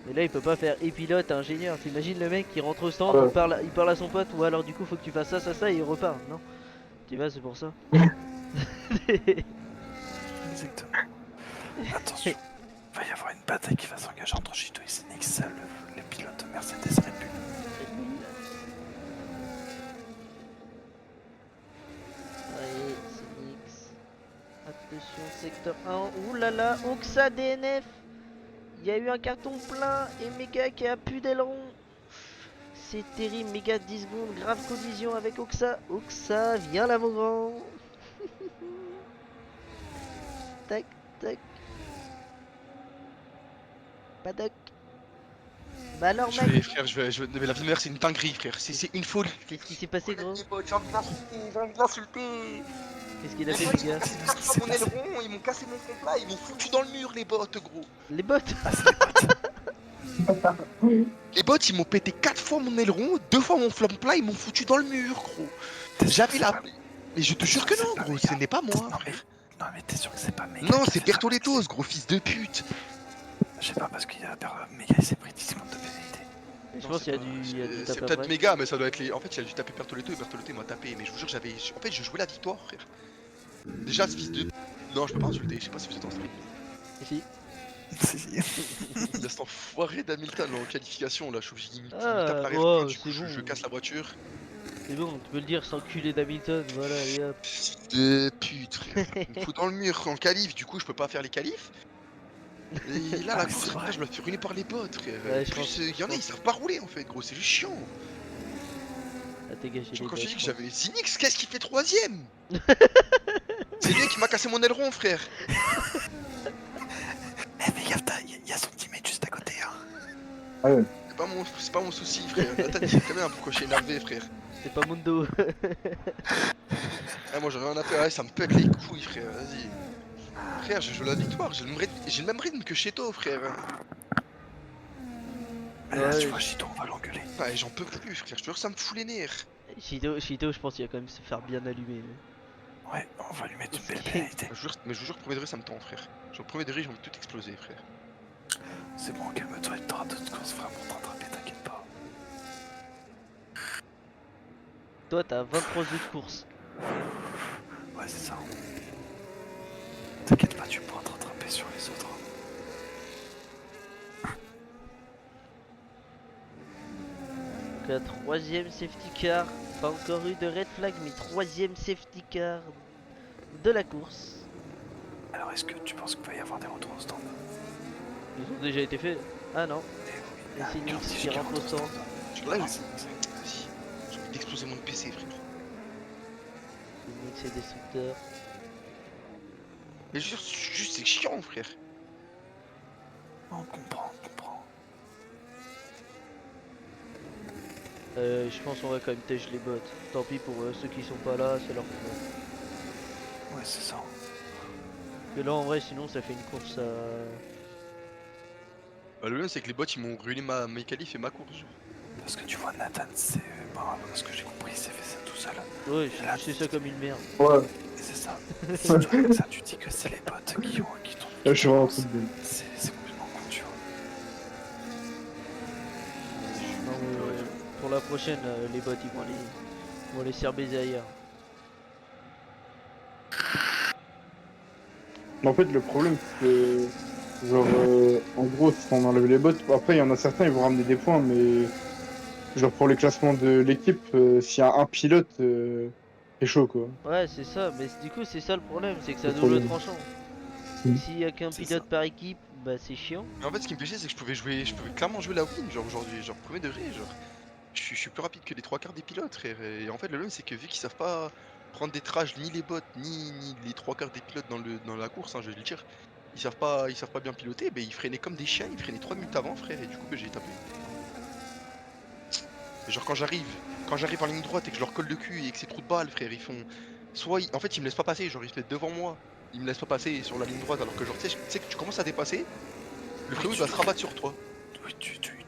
Mais là, il peut pas faire et pilote, ingénieur. T'imagines le mec qui rentre au stand,
Ouais.
il parle à son pote, ou alors du coup, faut que tu fasses ça, et il repart, non? Tu vois, c'est pour ça.
Exactement. Attention, il va y avoir une bataille qui va s'engager entre Chito et Zenix, les pilotes Mercedes Red Bull.
Allez, Phoenix. Attention, secteur 1. Ouh là là, Oxa DNF. Il y a eu un carton plein et Mega qui a plus d'aileron. C'est terrible, Mega 10 secondes, grave collision avec Oxa. Oxa, viens là mon grand. Tac, tac. Paddock. Bah alors
Je
mec,
vais, frère, mais la vie de mère, c'est une dinguerie, frère. C'est une folie.
qu'est-ce qui s'est passé gros?
J'ai envie de l'insulter.
Qu'est-ce qu'il a fait
Les bots,
les
ils m'ont
gars?
cassé 4 fois mon aileron, ils m'ont cassé mon front plat, ils m'ont foutu dans le mur, les bots, gros.
Les bottes.
Ah, c'est les potes.
Les bots, ils m'ont pété 4 fois mon aileron, 2 fois mon flanc plat, ils m'ont foutu dans le mur, gros. J'avais la. Mais je te jure que non, gros, ce n'est pas moi.
Non mais, non mais t'es sûr que c'est pas Mega?
Non,
qui
c'est
fait ça?
Bertolettos, gros fils de pute.
Je sais pas, parce qu'il y a Mega, il s'est pris 10 secondes de pénalité.
Je pense qu'il y a du
C'est
tape
peut-être
après.
méga, mais ça doit être les. En fait, il a dû taper Bertoletto et Bertoletto il m'a tapé. Mais je vous jure, j'avais. En fait, je jouais la victoire, frère. Déjà, ce fils de. Non, je peux pas insulter, je sais pas si vous êtes en stream.
Ici.
Il y a cet enfoiré d'Hamilton là, en qualification là, je suis obligé il me tape
Ah,
l'arrière
oh,
du coup,
c'est bon.
je casse la voiture.
C'est bon, tu peux le dire sans culer d'Hamilton, voilà, et hop.
De pute, frère. Il me fout dans le mur en qualif, du coup, je peux pas faire les qualifs. Et là,
Ah,
la
mais
course,
c'est vrai.
putain, je me fais ruiner par les bottes, frère.
Ouais, je
Plus,
pense-
il y en a, ils savent pas rouler en fait, gros, c'est juste chiant.
Ah, t'es gâché
Tu vois,
les
quand je
bottes,
dis que
je
j'avais Zinix, qu'est-ce qu'il fait troisième? C'est lui qui m'a cassé mon aileron, frère.
Eh mais gaffe, y a son teammate juste à côté hein.
Ah ouais.
C'est pas mon souci, frère. Nathan, il sait très bien pourquoi je suis énervé, frère.
pense. C'est pas Mundo.
Ah, moi, j'en ai rien à faire, ouais, ça me pète les couilles, frère, vas-y. Frère, je joue la victoire, j'ai le même rythme que Cheto, frère.
Mais là,
Ouais,
tu vois, Chito, on va l'engueuler.
Ouais, j'en peux plus, frère, je te jure, ça me fout les nerfs.
Shito, je pense qu'il va quand même se faire bien allumer.
Ouais, on va lui mettre une belle pénalité.
Mais je vous jure, premier degré, ça me tend, frère. Genre, premier degré, j'ai envie de tout exploser, frère.
C'est bon, calme-toi, il t'aura d'autres courses vraiment t'attraper, t'inquiète pas.
Toi, t'as 23 jeux de course.
Ouais, c'est ça. T'inquiète pas, tu pourras te rattraper sur les autres.
Donc, la troisième safety car. Pas encore eu de red flag, mais troisième safety car de la course.
Alors, est-ce que tu penses qu'il va y avoir des retours au stand?
Ils ont déjà été faits. Ah non.
Eh oui,
Et c'est Nix
Curtis
qui rentre au
rentre
stand.
Là, vas-y, j'ai envie d'exploser mon PC, frère.
Le mec c'est destructeur.
Mais juste c'est chiant, frère.
On comprend, on comprend.
Je pense qu'on va quand même tèche les bots. Tant pis pour ceux qui sont pas là, c'est leur faute.
Ouais, c'est ça.
Et là en vrai sinon ça fait une course à...
Bah, le problème c'est que les bots ils m'ont ruiné mes qualifs et ma course. Genre.
Parce que tu vois, Nathan, c'est. Bah, ce que j'ai compris, il s'est fait ça tout seul.
Ouais, je sais ça comme une merde.
Ouais,
Et c'est ça. Si toi, avec ça, tu dis que c'est les potes qui t'ont.
là je suis vraiment un truc de.
C'est complètement con, tu vois.
Non, mais, pour la prochaine, les bots ils vont les faire baiser ailleurs.
Mais en fait, le problème, c'est que. Genre, en gros, si on enlève les bots, après, il y en a certains, ils vont ramener des points, mais. Genre, pour les classements de l'équipe, s'il y a un pilote, c'est chaud, quoi.
Ouais, c'est ça, mais du coup, c'est ça le problème, c'est que ça
Le
double
problème.
tranchant.
Mm.
S'il y a qu'un
C'est
pilote
ça.
par équipe, bah c'est chiant.
Mais en fait ce qui me fait chier c'est que je pouvais clairement jouer la win genre aujourd'hui, genre premier degré, genre. Je suis plus rapide que les trois quarts des pilotes, frère. Et en fait, le problème, c'est que vu qu'ils savent pas prendre des trages, ni les bots, ni les trois quarts des pilotes dans la course, hein, je vais le dire, ils savent pas bien piloter, ben ils freinaient comme des chiens, ils freinaient 3 minutes avant, frère, et du coup, ben, j'ai tapé. Et genre, quand j'arrive en ligne droite et que je leur colle le cul et que c'est trop de balles, frère, ils font. En fait, ils me laissent pas passer, genre, ils se mettent devant moi, ils me laissent pas passer sur la ligne droite, alors que, genre, tu sais que tu commences à dépasser, le
Oui,
frérot, il
tu
va se
dois-
rabattre sur toi.
Oui,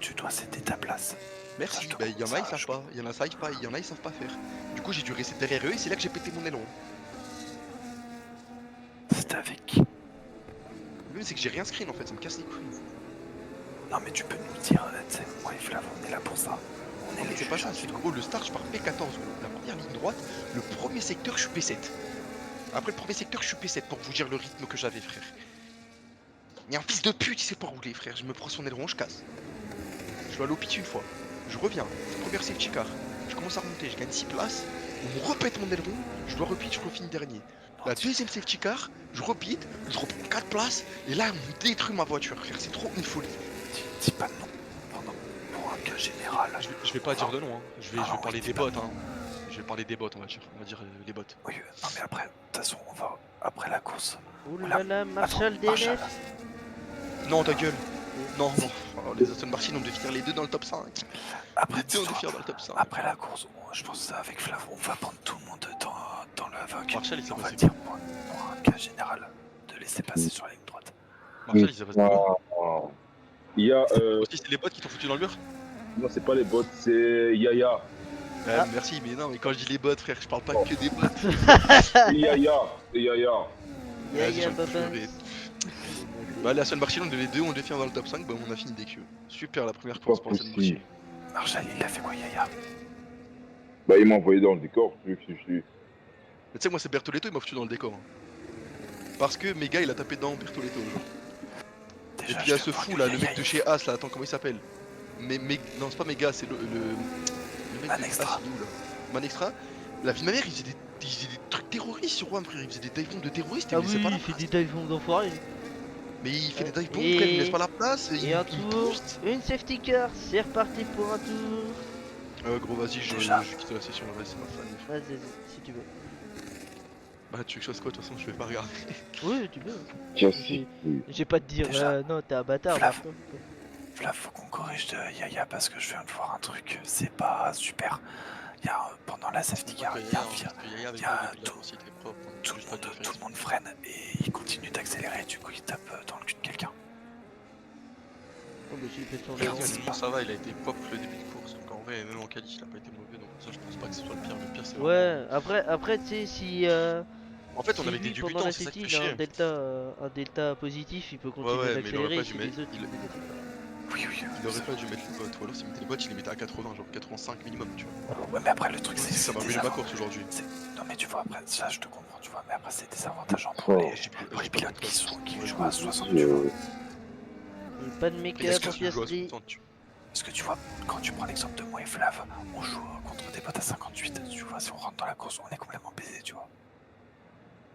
tu dois céder ta place. Ça,
Merci,
je te
bah il y en
comprends,
a ils
ça,
savent
je
pas, il y en a ça ils savent pas, il y en a ils savent pas faire. Du coup j'ai dû rester derrière eux et c'est là que j'ai pété mon aileron.
C'était avec qui?
Le problème c'est que j'ai rien screen en fait, ça me casse les couilles.
Non, mais tu peux nous dire, tu sais, moi et Flav, on est là pour ça. On est
Mais
les
c'est pas
juges,
ça,
hein,
c'est
tu
que
dois.
gros le start je pars P14 gros. La première ligne droite, le premier secteur je suis P7. Après le premier secteur je suis P7 pour vous dire le rythme que j'avais frère. Il y a un fils de pute il sait pas rouler frère, je me prends son aileron, je casse. Je vais à l'hôpital une fois, je reviens, première safety car, je commence à remonter, je gagne 6 places, on me repète mon aileron, je dois repeat, je refine dernier. La deuxième safety car, je repeat, je reprends 4 places, et là on me détruit ma voiture frère, c'est trop une folie.
Dis pas de nom. Pendant, pour un cas général.
Je vais pas dire de nom, hein. Je vais
oui,
parler
dis
des
pas
bots,
de nom.
hein. Je vais parler des bots, on va dire les bots.
Oui, non, mais après, de toute façon, on va. Après la course.
Ouh
Voilà.
là là, Marshall
Attends, Marshall.
DNF.
Non, ta gueule. Non, non. Oh, les Aston Martin, on devait finir les deux dans le top 5.
Après,
Les deux, on devait
dis-toi,
finir dans le top 5.
après la course, je pense avec Flav, on va prendre tout le monde dans le VOC.
Marshall, il s'est
On va
passé
dire pour un cas général de laisser passer sur la ligne droite.
Marshall, il s'est passé quoi
Non. Il y a.
Aussi, c'est les bots qui t'ont foutu dans le mur
Non, c'est pas les bots, c'est Yaya.
Ah.
Merci, mais non, mais quand je dis les bots, frère, je parle pas que des bots.
C'est Yaya. C'est Yaya.
Ya
Vas-y,
ya
j'en peux
baba.
pleurer. Bah, les Aston Martin, on devait les deux, on devait finir dans le top 5, bah, on a fini DQ. Super la première course pour Aston Martin.
possible.
Marshall, il a fait quoi, Yaya?
Bah, il m'a envoyé dans le décor.
Mais tu sais, moi, c'est Bertoletto, il m'a foutu dans le décor. Hein. Parce que mes gars, il a tapé dedans Bertoletto, genre. Et
Déjà,
puis il y a
je
ce
te vois
fou
que
là, le
Yaya,
mec de
il-
chez As là, attends, comment il s'appelle Non, c'est pas Mega, c'est le mec de
Manextra.
As, il est où là Manextra. La vie de ma mère, il faisait des trucs terroristes sur WAM, frère. Il faisait des dive bombs de terroristes,
Ah
il me laissait
oui,
pas la
il fait
place.
des dive bombs d'enfoiré.
Mais il fait des dive bombs,
Et-
frère, il me laisse pas la place.
Et un
il
tour,
booste.
une safety car, c'est reparti pour un tour.
Gros, vas-y, je
Déjà.
quitte la session, là, c'est ma fan.
Vas-y, si tu veux.
Bah, tu veux que je fasse quoi, de toute façon, je vais pas regarder.
Oui, tu peux.
Tiens, si.
J'ai pas te dire,
Déjà.
non, t'es un bâtard,
Flav.
Martin.
Flav, faut qu'on corrige de Yaya parce que je viens de voir un truc, c'est pas super. Il y a pendant la safety car, il y a il y a tout le monde freine et il continue d'accélérer, du coup il tape dans le cul de quelqu'un.
Oh, bah, j'ai fait son
Et
aileron.
on sait pas.
Ça va, il a été propre le début de course. Donc en vrai, même en qualif, il a pas été mauvais. Donc ça, je pense pas que ce soit le pire. Le pire, c'est
Ouais, après, tu sais, si.
En fait, on
si
avait des
lui, pendant
débutants,
la
c'est ça qui
safety,
fait
il a
chier.
un delta positif, il peut continuer
ouais, mais il aurait
d'accélérer
pas
si
dû
les
mettre-
autres
il-
sont négatifs.
Oui,
Il aurait pas dû mettre les bots, ou alors s'il mettait les bots, il les mettait à 80, genre 85 minimum, tu vois.
Ouais, mais après le truc c'est
Ça m'a
des
ruiné ma
avant-
course aujourd'hui.
Non mais tu vois après ça je te comprends tu vois mais après c'est désavantageant pour
Oh.
les pilotes qui jouent à 60
Je-
tu vois.
Pas de
Mais
méca
est-ce
pour
que tu joues à
Piastri.
60, tu vois.
Parce que tu vois quand tu prends l'exemple de moi et Flav on joue contre des potes à 58 tu vois si on rentre dans la course on est complètement baisé tu vois.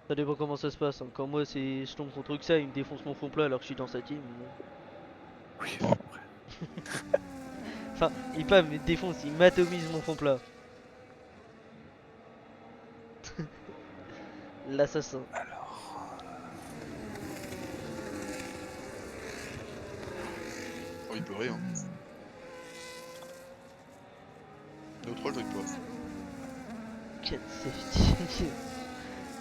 Ça dépend comment ça se passe. Hein. Quand moi, je tombe contre ça, il me défonce mon fond plat alors que je suis dans sa team. Bon.
Oui après.
Enfin, il me défonce, il m'atomise mon fond plat. L'assassin.
Alors.
Oh, il peut rien. Neutral, il peut rien.
4 safety.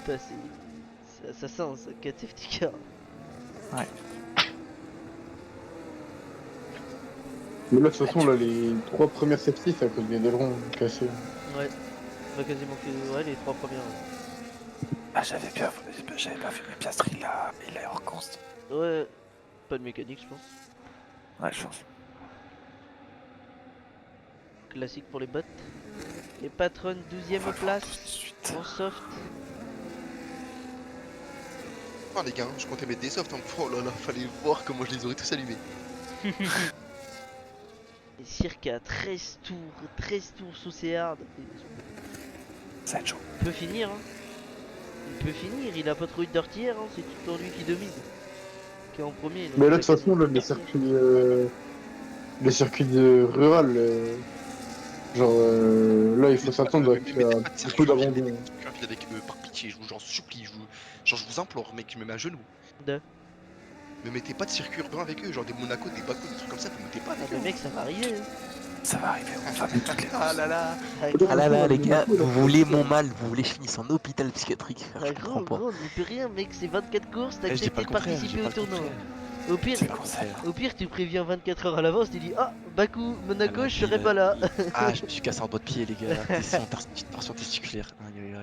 Putain, c'est assassin ça, 4 safety car.
Mais là, de toute façon, là, les 3 premières safety, c'est à cause des ailerons cassés.
Ouais. Bah quasiment que ouais, les 3 premières. Ouais.
Ah, j'avais pas vu mes piastries là. Il est hors const.
Ouais, pas de mécanique je pense.
Ouais, je pense.
Classique pour les bots. Les patrons 12ème
On va le voir
place
tout de suite.
en soft.
Ah les gars, je comptais mettre des softs, hein. Oh là là, fallait voir comment je les aurais tous allumés.
Et circa 13 tours sous ses hard.
Ça va être chaud.
Il peut finir hein. Il peut finir, il a pas trop eu de dirtière hein, c'est tout le temps lui qui domine. Qui est en premier. donc
Mais
il
là,
a
de toute façon, là, les circuits de rural, là, il faut s'attendre à beaucoup d'abandon.
Avec par pitié, je vous j'en supplie, genre je vous implore, mec, je me mets à genoux.
De.
Me mettez pas de circuit urbain avec eux, genre des Monaco, des Baco, des trucs comme ça, vous mettez pas
Ah
avec
bah
eux.
mec ça va arriver. Hein.
Ça va arriver, on va mettre toutes les
Ah là là.
Ah là là, les gars, vous voulez mon mal, vous voulez que je finisse en hôpital psychiatrique, frère,
Ah,
je
gros,
comprends pas.
gros, on n'y peut rien mec, c'est 24 courses, t'as
Eh, je dis pas
accepté
le
de
contraire, je
participer
dis
au
pas le
tournoi.
contraire.
Au pire,
C'est le conseil.
au pire tu préviens 24 heures à l'avance, tu dis ah Bakou, Monaco
Ah, la
je serai
vie,
pas là.
Ah, je me suis cassé un doigt de pied, les gars. Petite torsion testiculaire. Aïe, aïe,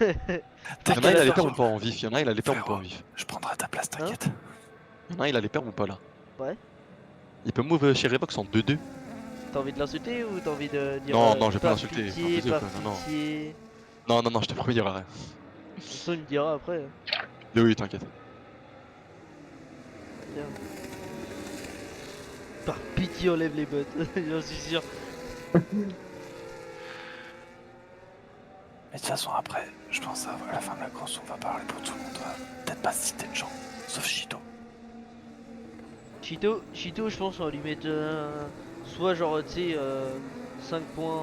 aïe.
T'as
Il y en a,
quel
il a les
âge
pertes ou pas en vif. Il y en a, il a les pertes ou pas en
Frérot.
vif.
Je prendrai ta place, t'inquiète.
Il y en a, il a les pertes ou pas là.
Ouais.
Il peut move chez Revox en 2-2.
T'as envie de l'insulter ou t'as envie de dire
Non, non, je vais pas
par
l'insulter,
pitié,
par
par
plaisir, quoi, non, non.
pitié.
Non, non, non, je te promets, il y aura rien.
De toute façon il me dira après.
Mais oui, t'inquiète.
Bien. Par pitié enlève les bottes, j'en suis sûr.
Mais de toute façon, après, je pense à la fin de la course, on va parler pour tout le monde. On va peut-être pas citer de gens, sauf Chito.
Chito, je pense on va lui mettre soit genre tu sais 5 points,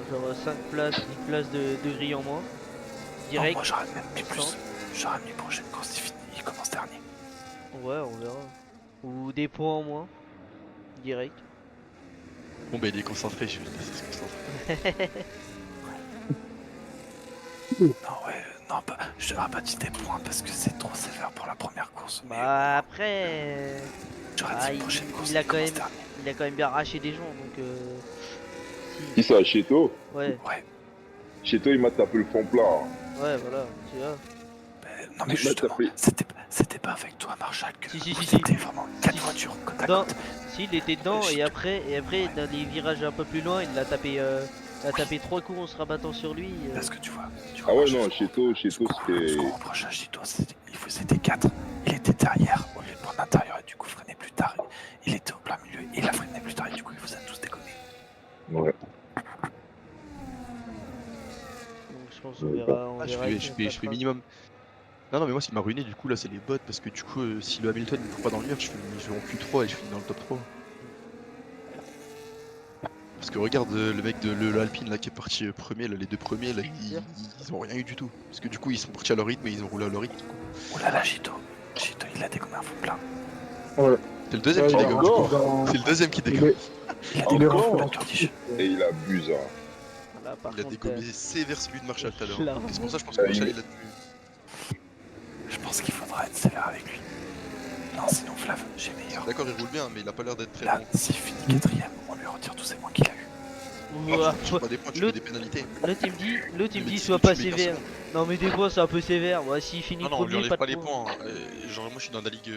genre 5 places, 10 places de grille en moins.
Non,
Direct.
moi j'aurais même mis plus.
Sans.
J'aurais mis prochaine course, il commence dernier.
Ouais, on verra. Ou des points en moins. Direct.
Bon, bah, il est concentré, je vais le laisser se concentrer.
Non, ouais, non, pas, je t'aurais pas dit des points parce que c'est trop sévère pour la première course. Mais
Bah après,
j'aurais dit prochaine course,
il a
il
quand
commence
même,
dernier.
il a quand même bien arraché des gens donc.
Qui ça, Cheto?
Ouais,
Ouais,
Cheto, il m'a tapé le fond plat.
ouais, voilà, tu vois.
non mais
Il m'a
justement,
tapé.
c'était pas avec toi, Marshall, que
Si,
c'était vraiment 4
Si.
voitures côte à
Non,
côte.
si il était dedans et après dans les virages un peu plus loin, il l'a tapé 3 coups en se rabattant sur lui.
Parce que tu vois.
Ah ouais,
Marshall,
non, Cheto,
ce
c'était.
qu'on reproche à Chito, c'était 4. Il était derrière au lieu de prendre l'intérieur et du coup freinait plus tard. Il était au plein milieu, il a freiné plus tard et du coup il vous a tous déconné.
Ouais.
Donc je pense on verra. On
Ah,
verra
je fais minimum. Non, non, mais moi, ce qui m'a ruiné, du coup, là, c'est les bots. Parce que du coup, si le Hamilton ne court pas dans le mur, je vais en Q3 et je finis dans le top 3. Parce que regarde le mec de l'Alpine là qui est parti premier, là, les deux premiers là, ils ont rien eu du tout. Parce que du coup ils sont partis à leur rythme et ils ont roulé à leur rythme.
Oh là là, Chito, il a déconné un fond plein.
Ouais.
C'est le deuxième qui
Ouais,
dégomme.
encore.
C'est le deuxième qui
Il
dégomme.
est,
Il a
il est
déconné
Encore.
un Kurdish.
Et il abuse, hein.
Voilà, par
Il a
contre,
dégommé sévère celui de Marshall tout à l'heure.
Clairement.
Et c'est pour ça que je pense que Marshall il a tenu.
Je pense qu'il faudra être sévère avec lui. Non, sinon Flav, j'ai meilleur.
D'accord, il roule bien, mais il a pas l'air d'être très
Là,
bon.
s'il finit 4ème, on lui retire tous ses points qu'il a eu.
Ouah,
Tu fais pas des points, tu fais des pénalités.
L'autre il me dit
Mais
sois
tu
pas
mets
sévère. Non mais des fois c'est un peu sévère. Moi s'il finit
Non, non, on lui
premier,
enlève pas
de
les
points.
points. Genre, moi je suis dans la ligue,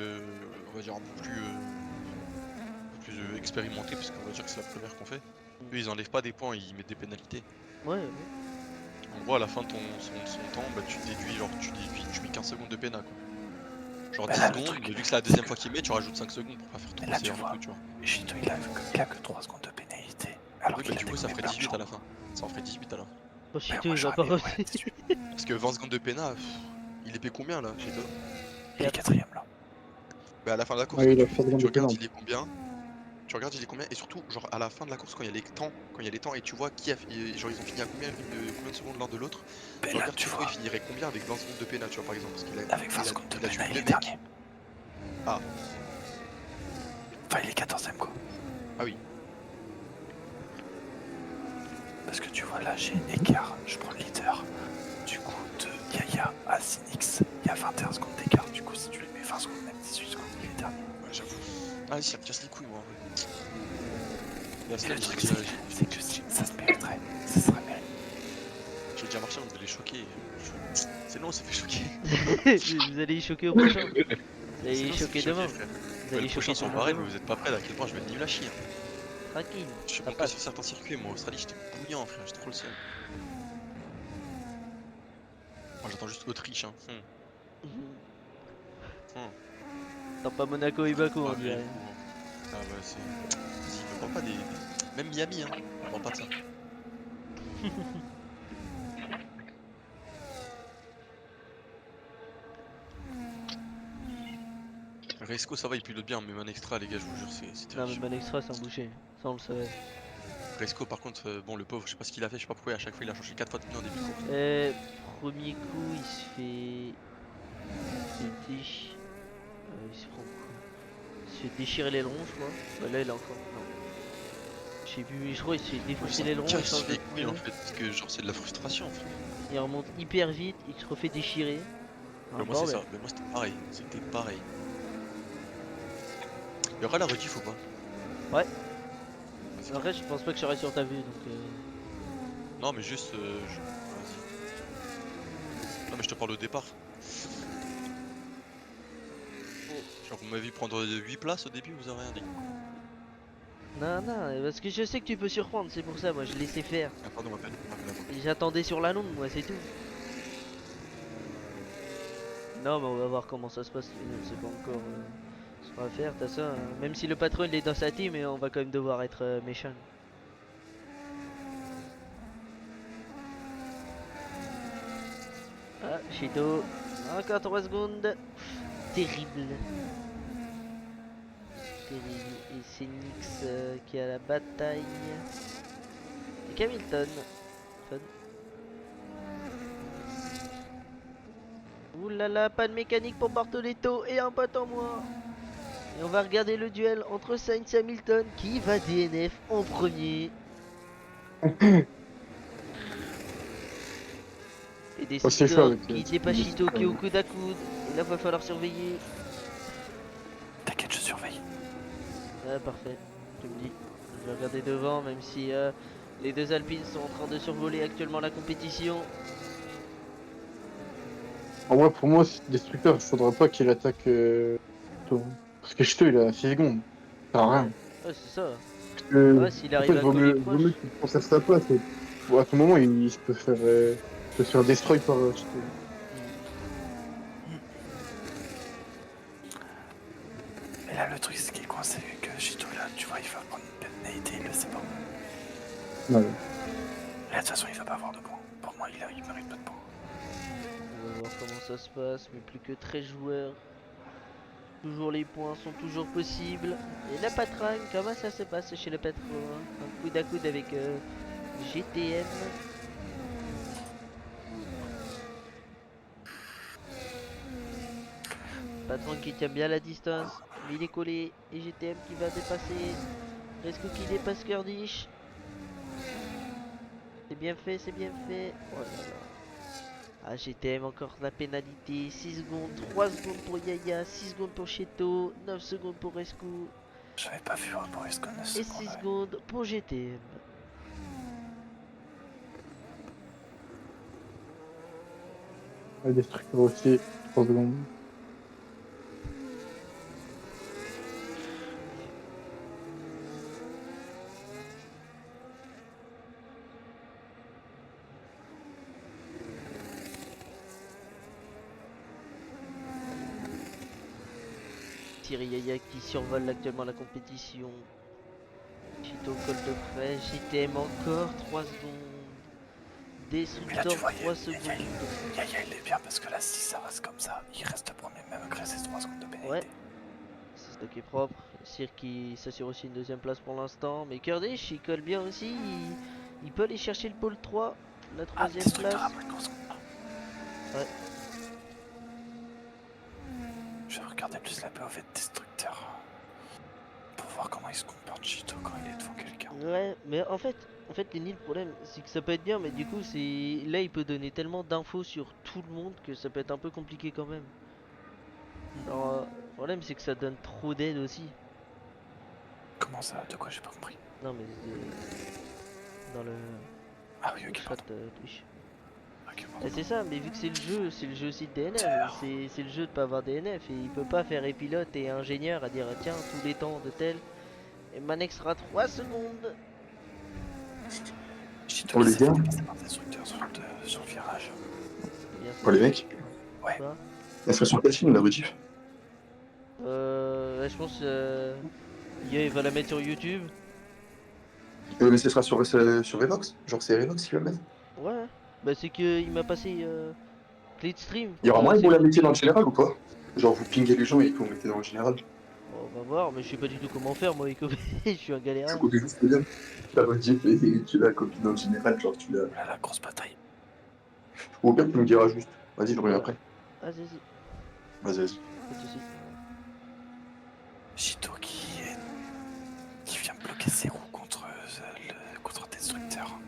on va dire un peu plus expérimentée, parce qu'on va dire que c'est la première qu'on fait. Eux ils enlèvent pas des points, ils mettent des pénalités.
Ouais.
En gros, à la fin de son temps, bah, tu déduis, genre, tu mets 15 secondes de pénal quoi. Genre
Bah
10
là, le
secondes,
truc,
mais vu que c'est la deuxième fois qu'il met, tu rajoutes 5 secondes pour pas faire trop
Mais là,
sévère
tu
non
vois.
plus, tu vois.
Et Chito, il a que 3 secondes de pénalité. Alors
Oui,
qu'il
bah,
a
du coup, ça
déconné
ferait
plein de
18 à
gens.
la fin. Ça en ferait 18 à la fin.
Bon
Ouais,
Chito
moi,
il va
j'aurais
pas
mis, ouais,
revenir.
18.
Parce que 20 secondes de pénal, il est payé combien là chez toi?
Il est 4ème là.
Bah, à la fin de la course,
Ouais,
quand
il a
tu,
fait
tu
de
regardes,
pénal.
il est combien?
Tu regardes il est combien et surtout genre à la fin de la course quand il y a les temps et tu vois qui a genre ils ont fini à combien de secondes l'un de l'autre. Tu
Pénal,
regardes
tu
Cheto
vois.
il finirait combien avec 20 secondes de pénal tu vois par exemple parce qu'il a
Avec 20 secondes de
il a tué
pénal,
tous
il
les
est
mecs.
dernier.
Ah.
Enfin, il est 14ème quoi.
Ah oui.
Parce que tu vois là, j'ai un écart. Je prends le leader. Du coup, de Yaya à Sinix, il y a 21 secondes d'écart. Du coup, si tu lui mets 20 secondes, même 18 secondes, il est dernier.
Ouais j'avoue. Ah si ça me casse les couilles moi en vrai.
Et
Là,
le truc,
j'ai
c'est que si ça se mériterait. Ça serait mérité.
déjà marché on allait choquer. C'est long on s'est fait choquer.
Vous allez y choquer au prochain. Vous allez
C'est
y
long, on s'est
choquer
fait
demain.
frère.
Vous
Ouais,
allez
les
y
prochains
choquer
sont pareils mais vous êtes pas prêts à quel point je vais être nul à chier.
Tranquille.
Je suis
ça
monté
passe.
sur certains circuits, moi, Australie, j'étais bouillant, frère, j'ai trop le seum. Moi, j'attends juste Autriche, hein.
T'as pas Monaco et Bakou,
Ah,
on dirait.
Ah ouais, c'est. Vas-y, me parle pas des. Même Miami, hein. Me parle pas de ça. Resco, ça va, il pilote bien, mais Man Extra, les gars, je vous jure, c'est
Non, mais
terrifiant.
Man Extra, c'est un boucher. Ça, on le savait.
Resco, par contre, bon, le pauvre, je sais pas ce qu'il a fait, je sais pas pourquoi, à chaque fois, il a changé 4 fois de pneu en début de course.
Premier coup, il se fait. Il se prend quoi? Il se fait déchirer l'aileron, je crois. Bah, là, il a encore. Non. Je sais plus, mais je crois qu'il se fait défoncer l'aileron. Il
Casse
change de
les couilles,
pneu.
en fait, parce que, genre, c'est de la frustration, frère.
Il remonte hyper vite. Il se refait déchirer.
Mais moi, c'est ça, mais moi, c'était pareil. C'était pareil. Il y aura la rediff ou pas?
Ouais.
Vas-y.
Après, je pense pas que je serai sur ta vue donc.
Non, mais juste. Vas-y. Non, mais je te parle au départ. Genre, vous m'avez vu prendre 8 places au début, vous avez rien dit.
Non, non, parce que je sais que tu peux surprendre, c'est pour ça, moi je laissais faire.
Ah, pardon, m'appelle avant.
Et j'attendais sur la longue, moi c'est tout. Non, mais on va voir comment ça se passe. On sait pas encore ce qu'on va faire, t'as ça. Même si le patron il est dans sa team, on va quand même devoir être méchant. Ah, Cheto. Encore 3 secondes. Terrible. Terrible. Et c'est Nix qui est à la bataille. Et Hamilton. Fun. Ouh là là, pas de mécanique pour Bartoletto et un pote en moins. Et on va regarder le duel entre Sainz et Hamilton. Qui va DNF en premier? Et des
Oh, c'est chaud avec
qui
ce-
dépassent
ce-
Chito qui est au coude à coude. Et là, va falloir surveiller.
T'inquiète, je surveille.
Ah, parfait, tu me dis. Je vais regarder devant, même si les deux Alpines sont en train de survoler actuellement la compétition.
En vrai, pour moi, Destructeur, il faudra pas qu'il attaque. Chito. Parce que Chito, il a 6 secondes. Ça sert à rien.
Ouais, c'est ça.
Parce que,
Ouais, s'il arrive à
vaut
coller
mieux,
proche.
vaut mieux qu'il conserve sa place. Bon, à tout moment, il peut se faire destroy par Chito.
Mais là, le truc, c'est qu'il est coincé avec Chito là. Tu vois, il va prendre une pénalité, il le sait pas.
Ouais.
Et là, de toute façon, il va pas avoir de points. Pour moi, il mérite pas de points.
On va voir comment ça se passe, mais plus que 13 joueurs. Toujours les points sont toujours possibles. Et la patronne, comment ça se passe chez le patron? Un coude à coude avec GTM. Patron qui tient bien la distance, mais il est collé. Et GTM qui va dépasser. Resco qui dépasse Kurdish. C'est bien fait, c'est bien fait. Oh là là. Ah, GTM encore la pénalité. 6 secondes, 3 secondes pour Yaya, 6 secondes pour Cheto, 9 secondes pour Resco.
J'avais pas vu Boris Connor.
Et 6 secondes pour GTM.
Ouais, Destructeur aussi, 3 secondes.
Thierry Yaya qui survole actuellement la compétition. Chito colle de près, GTM encore 3 secondes.
Mais là,
Destructor
tu vois,
3 secondes.
Yaya, il est bien parce que là, si ça reste comme ça, il reste premier même grâce à 3 secondes de pénalité.
Ouais. C'est stocké propre. Sir qui s'assure aussi une deuxième place pour l'instant. Mais Kurdish, il colle bien aussi. Il peut aller chercher le pôle 3, la
Ah,
troisième
destructeur
place.
après course.
Ouais.
Je vais regarder plus la POV de destructeur. Pour voir comment il se comporte Chito quand il est devant quelqu'un.
Ouais, mais en fait, Lenny, le problème, c'est que ça peut être bien, mais du coup, c'est là, il peut donner tellement d'infos sur tout le monde que ça peut être un peu compliqué quand même. Alors, le problème, c'est que ça donne trop d'aide aussi.
Comment ça? De quoi j'ai pas compris?
Non, mais dans le
Ah oui, ok,
chat
pardon.
Twitch.
Ok,
Et
pardon.
c'est ça, mais vu que c'est le jeu aussi de DNF,
Terre.
c'est le jeu de pas avoir DNF, et il peut pas faire pilote et ingénieur à dire tiens, tous les temps de tel, et Manex sera 3 secondes.
Chito
Oh,
qui
les
s'est fait
gars.
dépasser par destructeur sur le virage.
Bien
Oh les mecs,
Ouais.
Quoi
elle serait sur quelle chaîne la rediff?
Ouais, je pense Ia, il va la mettre sur YouTube.
Mais ce sera sur Revox? Genre c'est Revox qui va le mettre?
Ouais, bah c'est que il m'a passé clé de stream.
Il y aura moyen
C'est
de vous la mettre dans le général ou pas? Genre vous pinguez les gens et que vous mettez dans le général.
On va voir, mais je sais pas du tout comment faire moi, Eco. Je suis un
Tu
galérien.
copies juste le lien, la rediff et tu la copies dans le général, genre tu la...
Là, la grosse bataille.
Ou au pire tu me diras juste. Vas-y, je reviens
Ouais.
après.
Ah, vas-y,
Vas-y, vas-y.
pas de soucis.
Chito qui vient bloquer ses roues contre contre destructeur.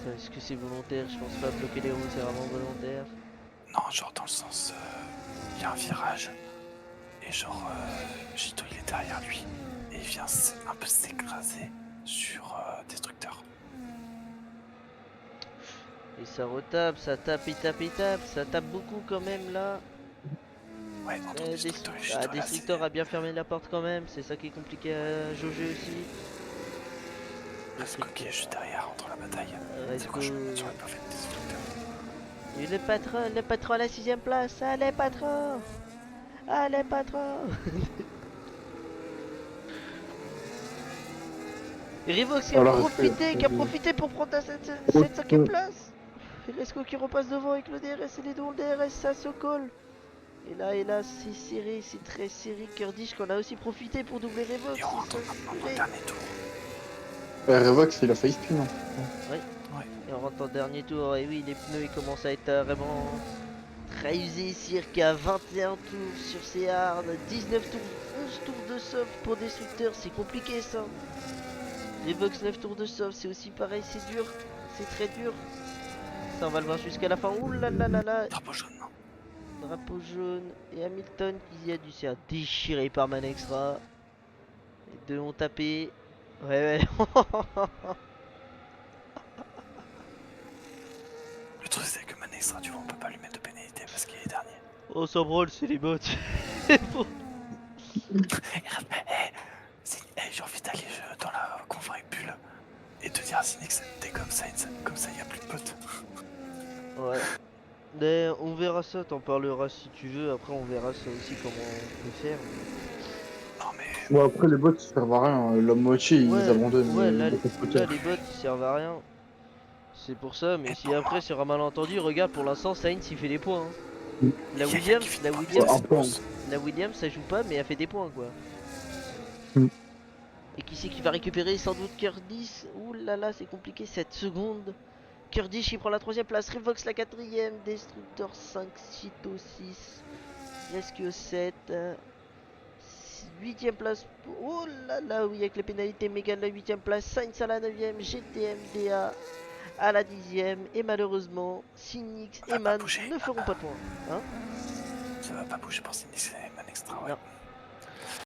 Ça, est-ce que c'est volontaire? Je pense pas. Bloquer les roues, c'est vraiment volontaire.
Non, genre dans le sens, il y a un virage et genre Chito il est derrière lui et il vient un peu s'écraser sur destructeur.
Et ça retape, ça tape, il tape, il tape. Ça tape beaucoup quand même là.
Ouais, entre destructeur et Chito. là,
Destructor a bien fermé la porte quand même. C'est ça qui est compliqué à jauger aussi.
Resco qui est juste derrière entre la bataille. C'est
Resco.
quoi, je vais me mettre sur la POV de destructeur.
Et le patron à la 6ème place. Allez, patron! Allez, patron! Et Revox qui a profité pour prendre cette 5ème place. Et Resco qui repasse devant avec le DRS et les doubles DRS, ça se colle. Et là, c'est serré, c'est très serré. Kurdish qu'on a aussi profité pour doubler Revox.
Et on rentre maintenant dans le dernier tour.
Revox, il a failli spin.
Et on rentre dans le dernier tour, et oui, les pneus ils commencent à être vraiment très usés. Circa 21 tours sur ces hards, 19 tours, 11 tours de soft pour Destructeur, c'est compliqué ça. Les Vox 9 tours de soft, c'est aussi pareil, c'est dur, c'est très dur. Ça on va le voir jusqu'à la fin, ouh là là là là.
Drapeau jaune, non?
Drapeau jaune, et Hamilton qui a dû se faire déchirer par Manextra. Les deux ont tapé, ouais.
Le truc c'est que Manextra, tu vois, on peut pas lui mettre de pénalité parce qu'il est dernier.
Oh ça brûle, c'est les bots.
J'ai envie d'aller dans la conf avec Bull et te dire à Sinix, t'es comme ça il y a plus de potes.
Ouais. Mais on verra ça, t'en parleras si tu veux, après on verra ça aussi comment on peut faire.
Non mais
Bon, après, les bots, ça servent à rien. L'homme moitié, ils abandonnent.
Ouais, là,
les
là, les bots ils servent à rien. C'est pour ça, mais
Et
si
pour
après sur un malentendu, regarde pour l'instant Sainz il fait des points. Hein. La
il y a
Williams,
qui fait
la
pas
Williams,
bien,
un point.
la Williams ça joue pas mais elle fait des points quoi.
Mm.
Et qui c'est qui va récupérer sans doute Kurdish? Ouh là là c'est compliqué, 7 secondes. Kurdish il prend la 3ème place, Revox la 4ème, Destructor 5, Chito 6, Rescue 7, 8ème place. Oh là là oui avec les pénalités, Megan la 8ème place, Sainz à la 9ème, GTM, DA à la 10ème et malheureusement Sinix
Ça va
et
pas
Man
bouger.
ne feront pas de points. Hein?
ça va pas bouger pour Sinix et Manextra, ouais.
Non.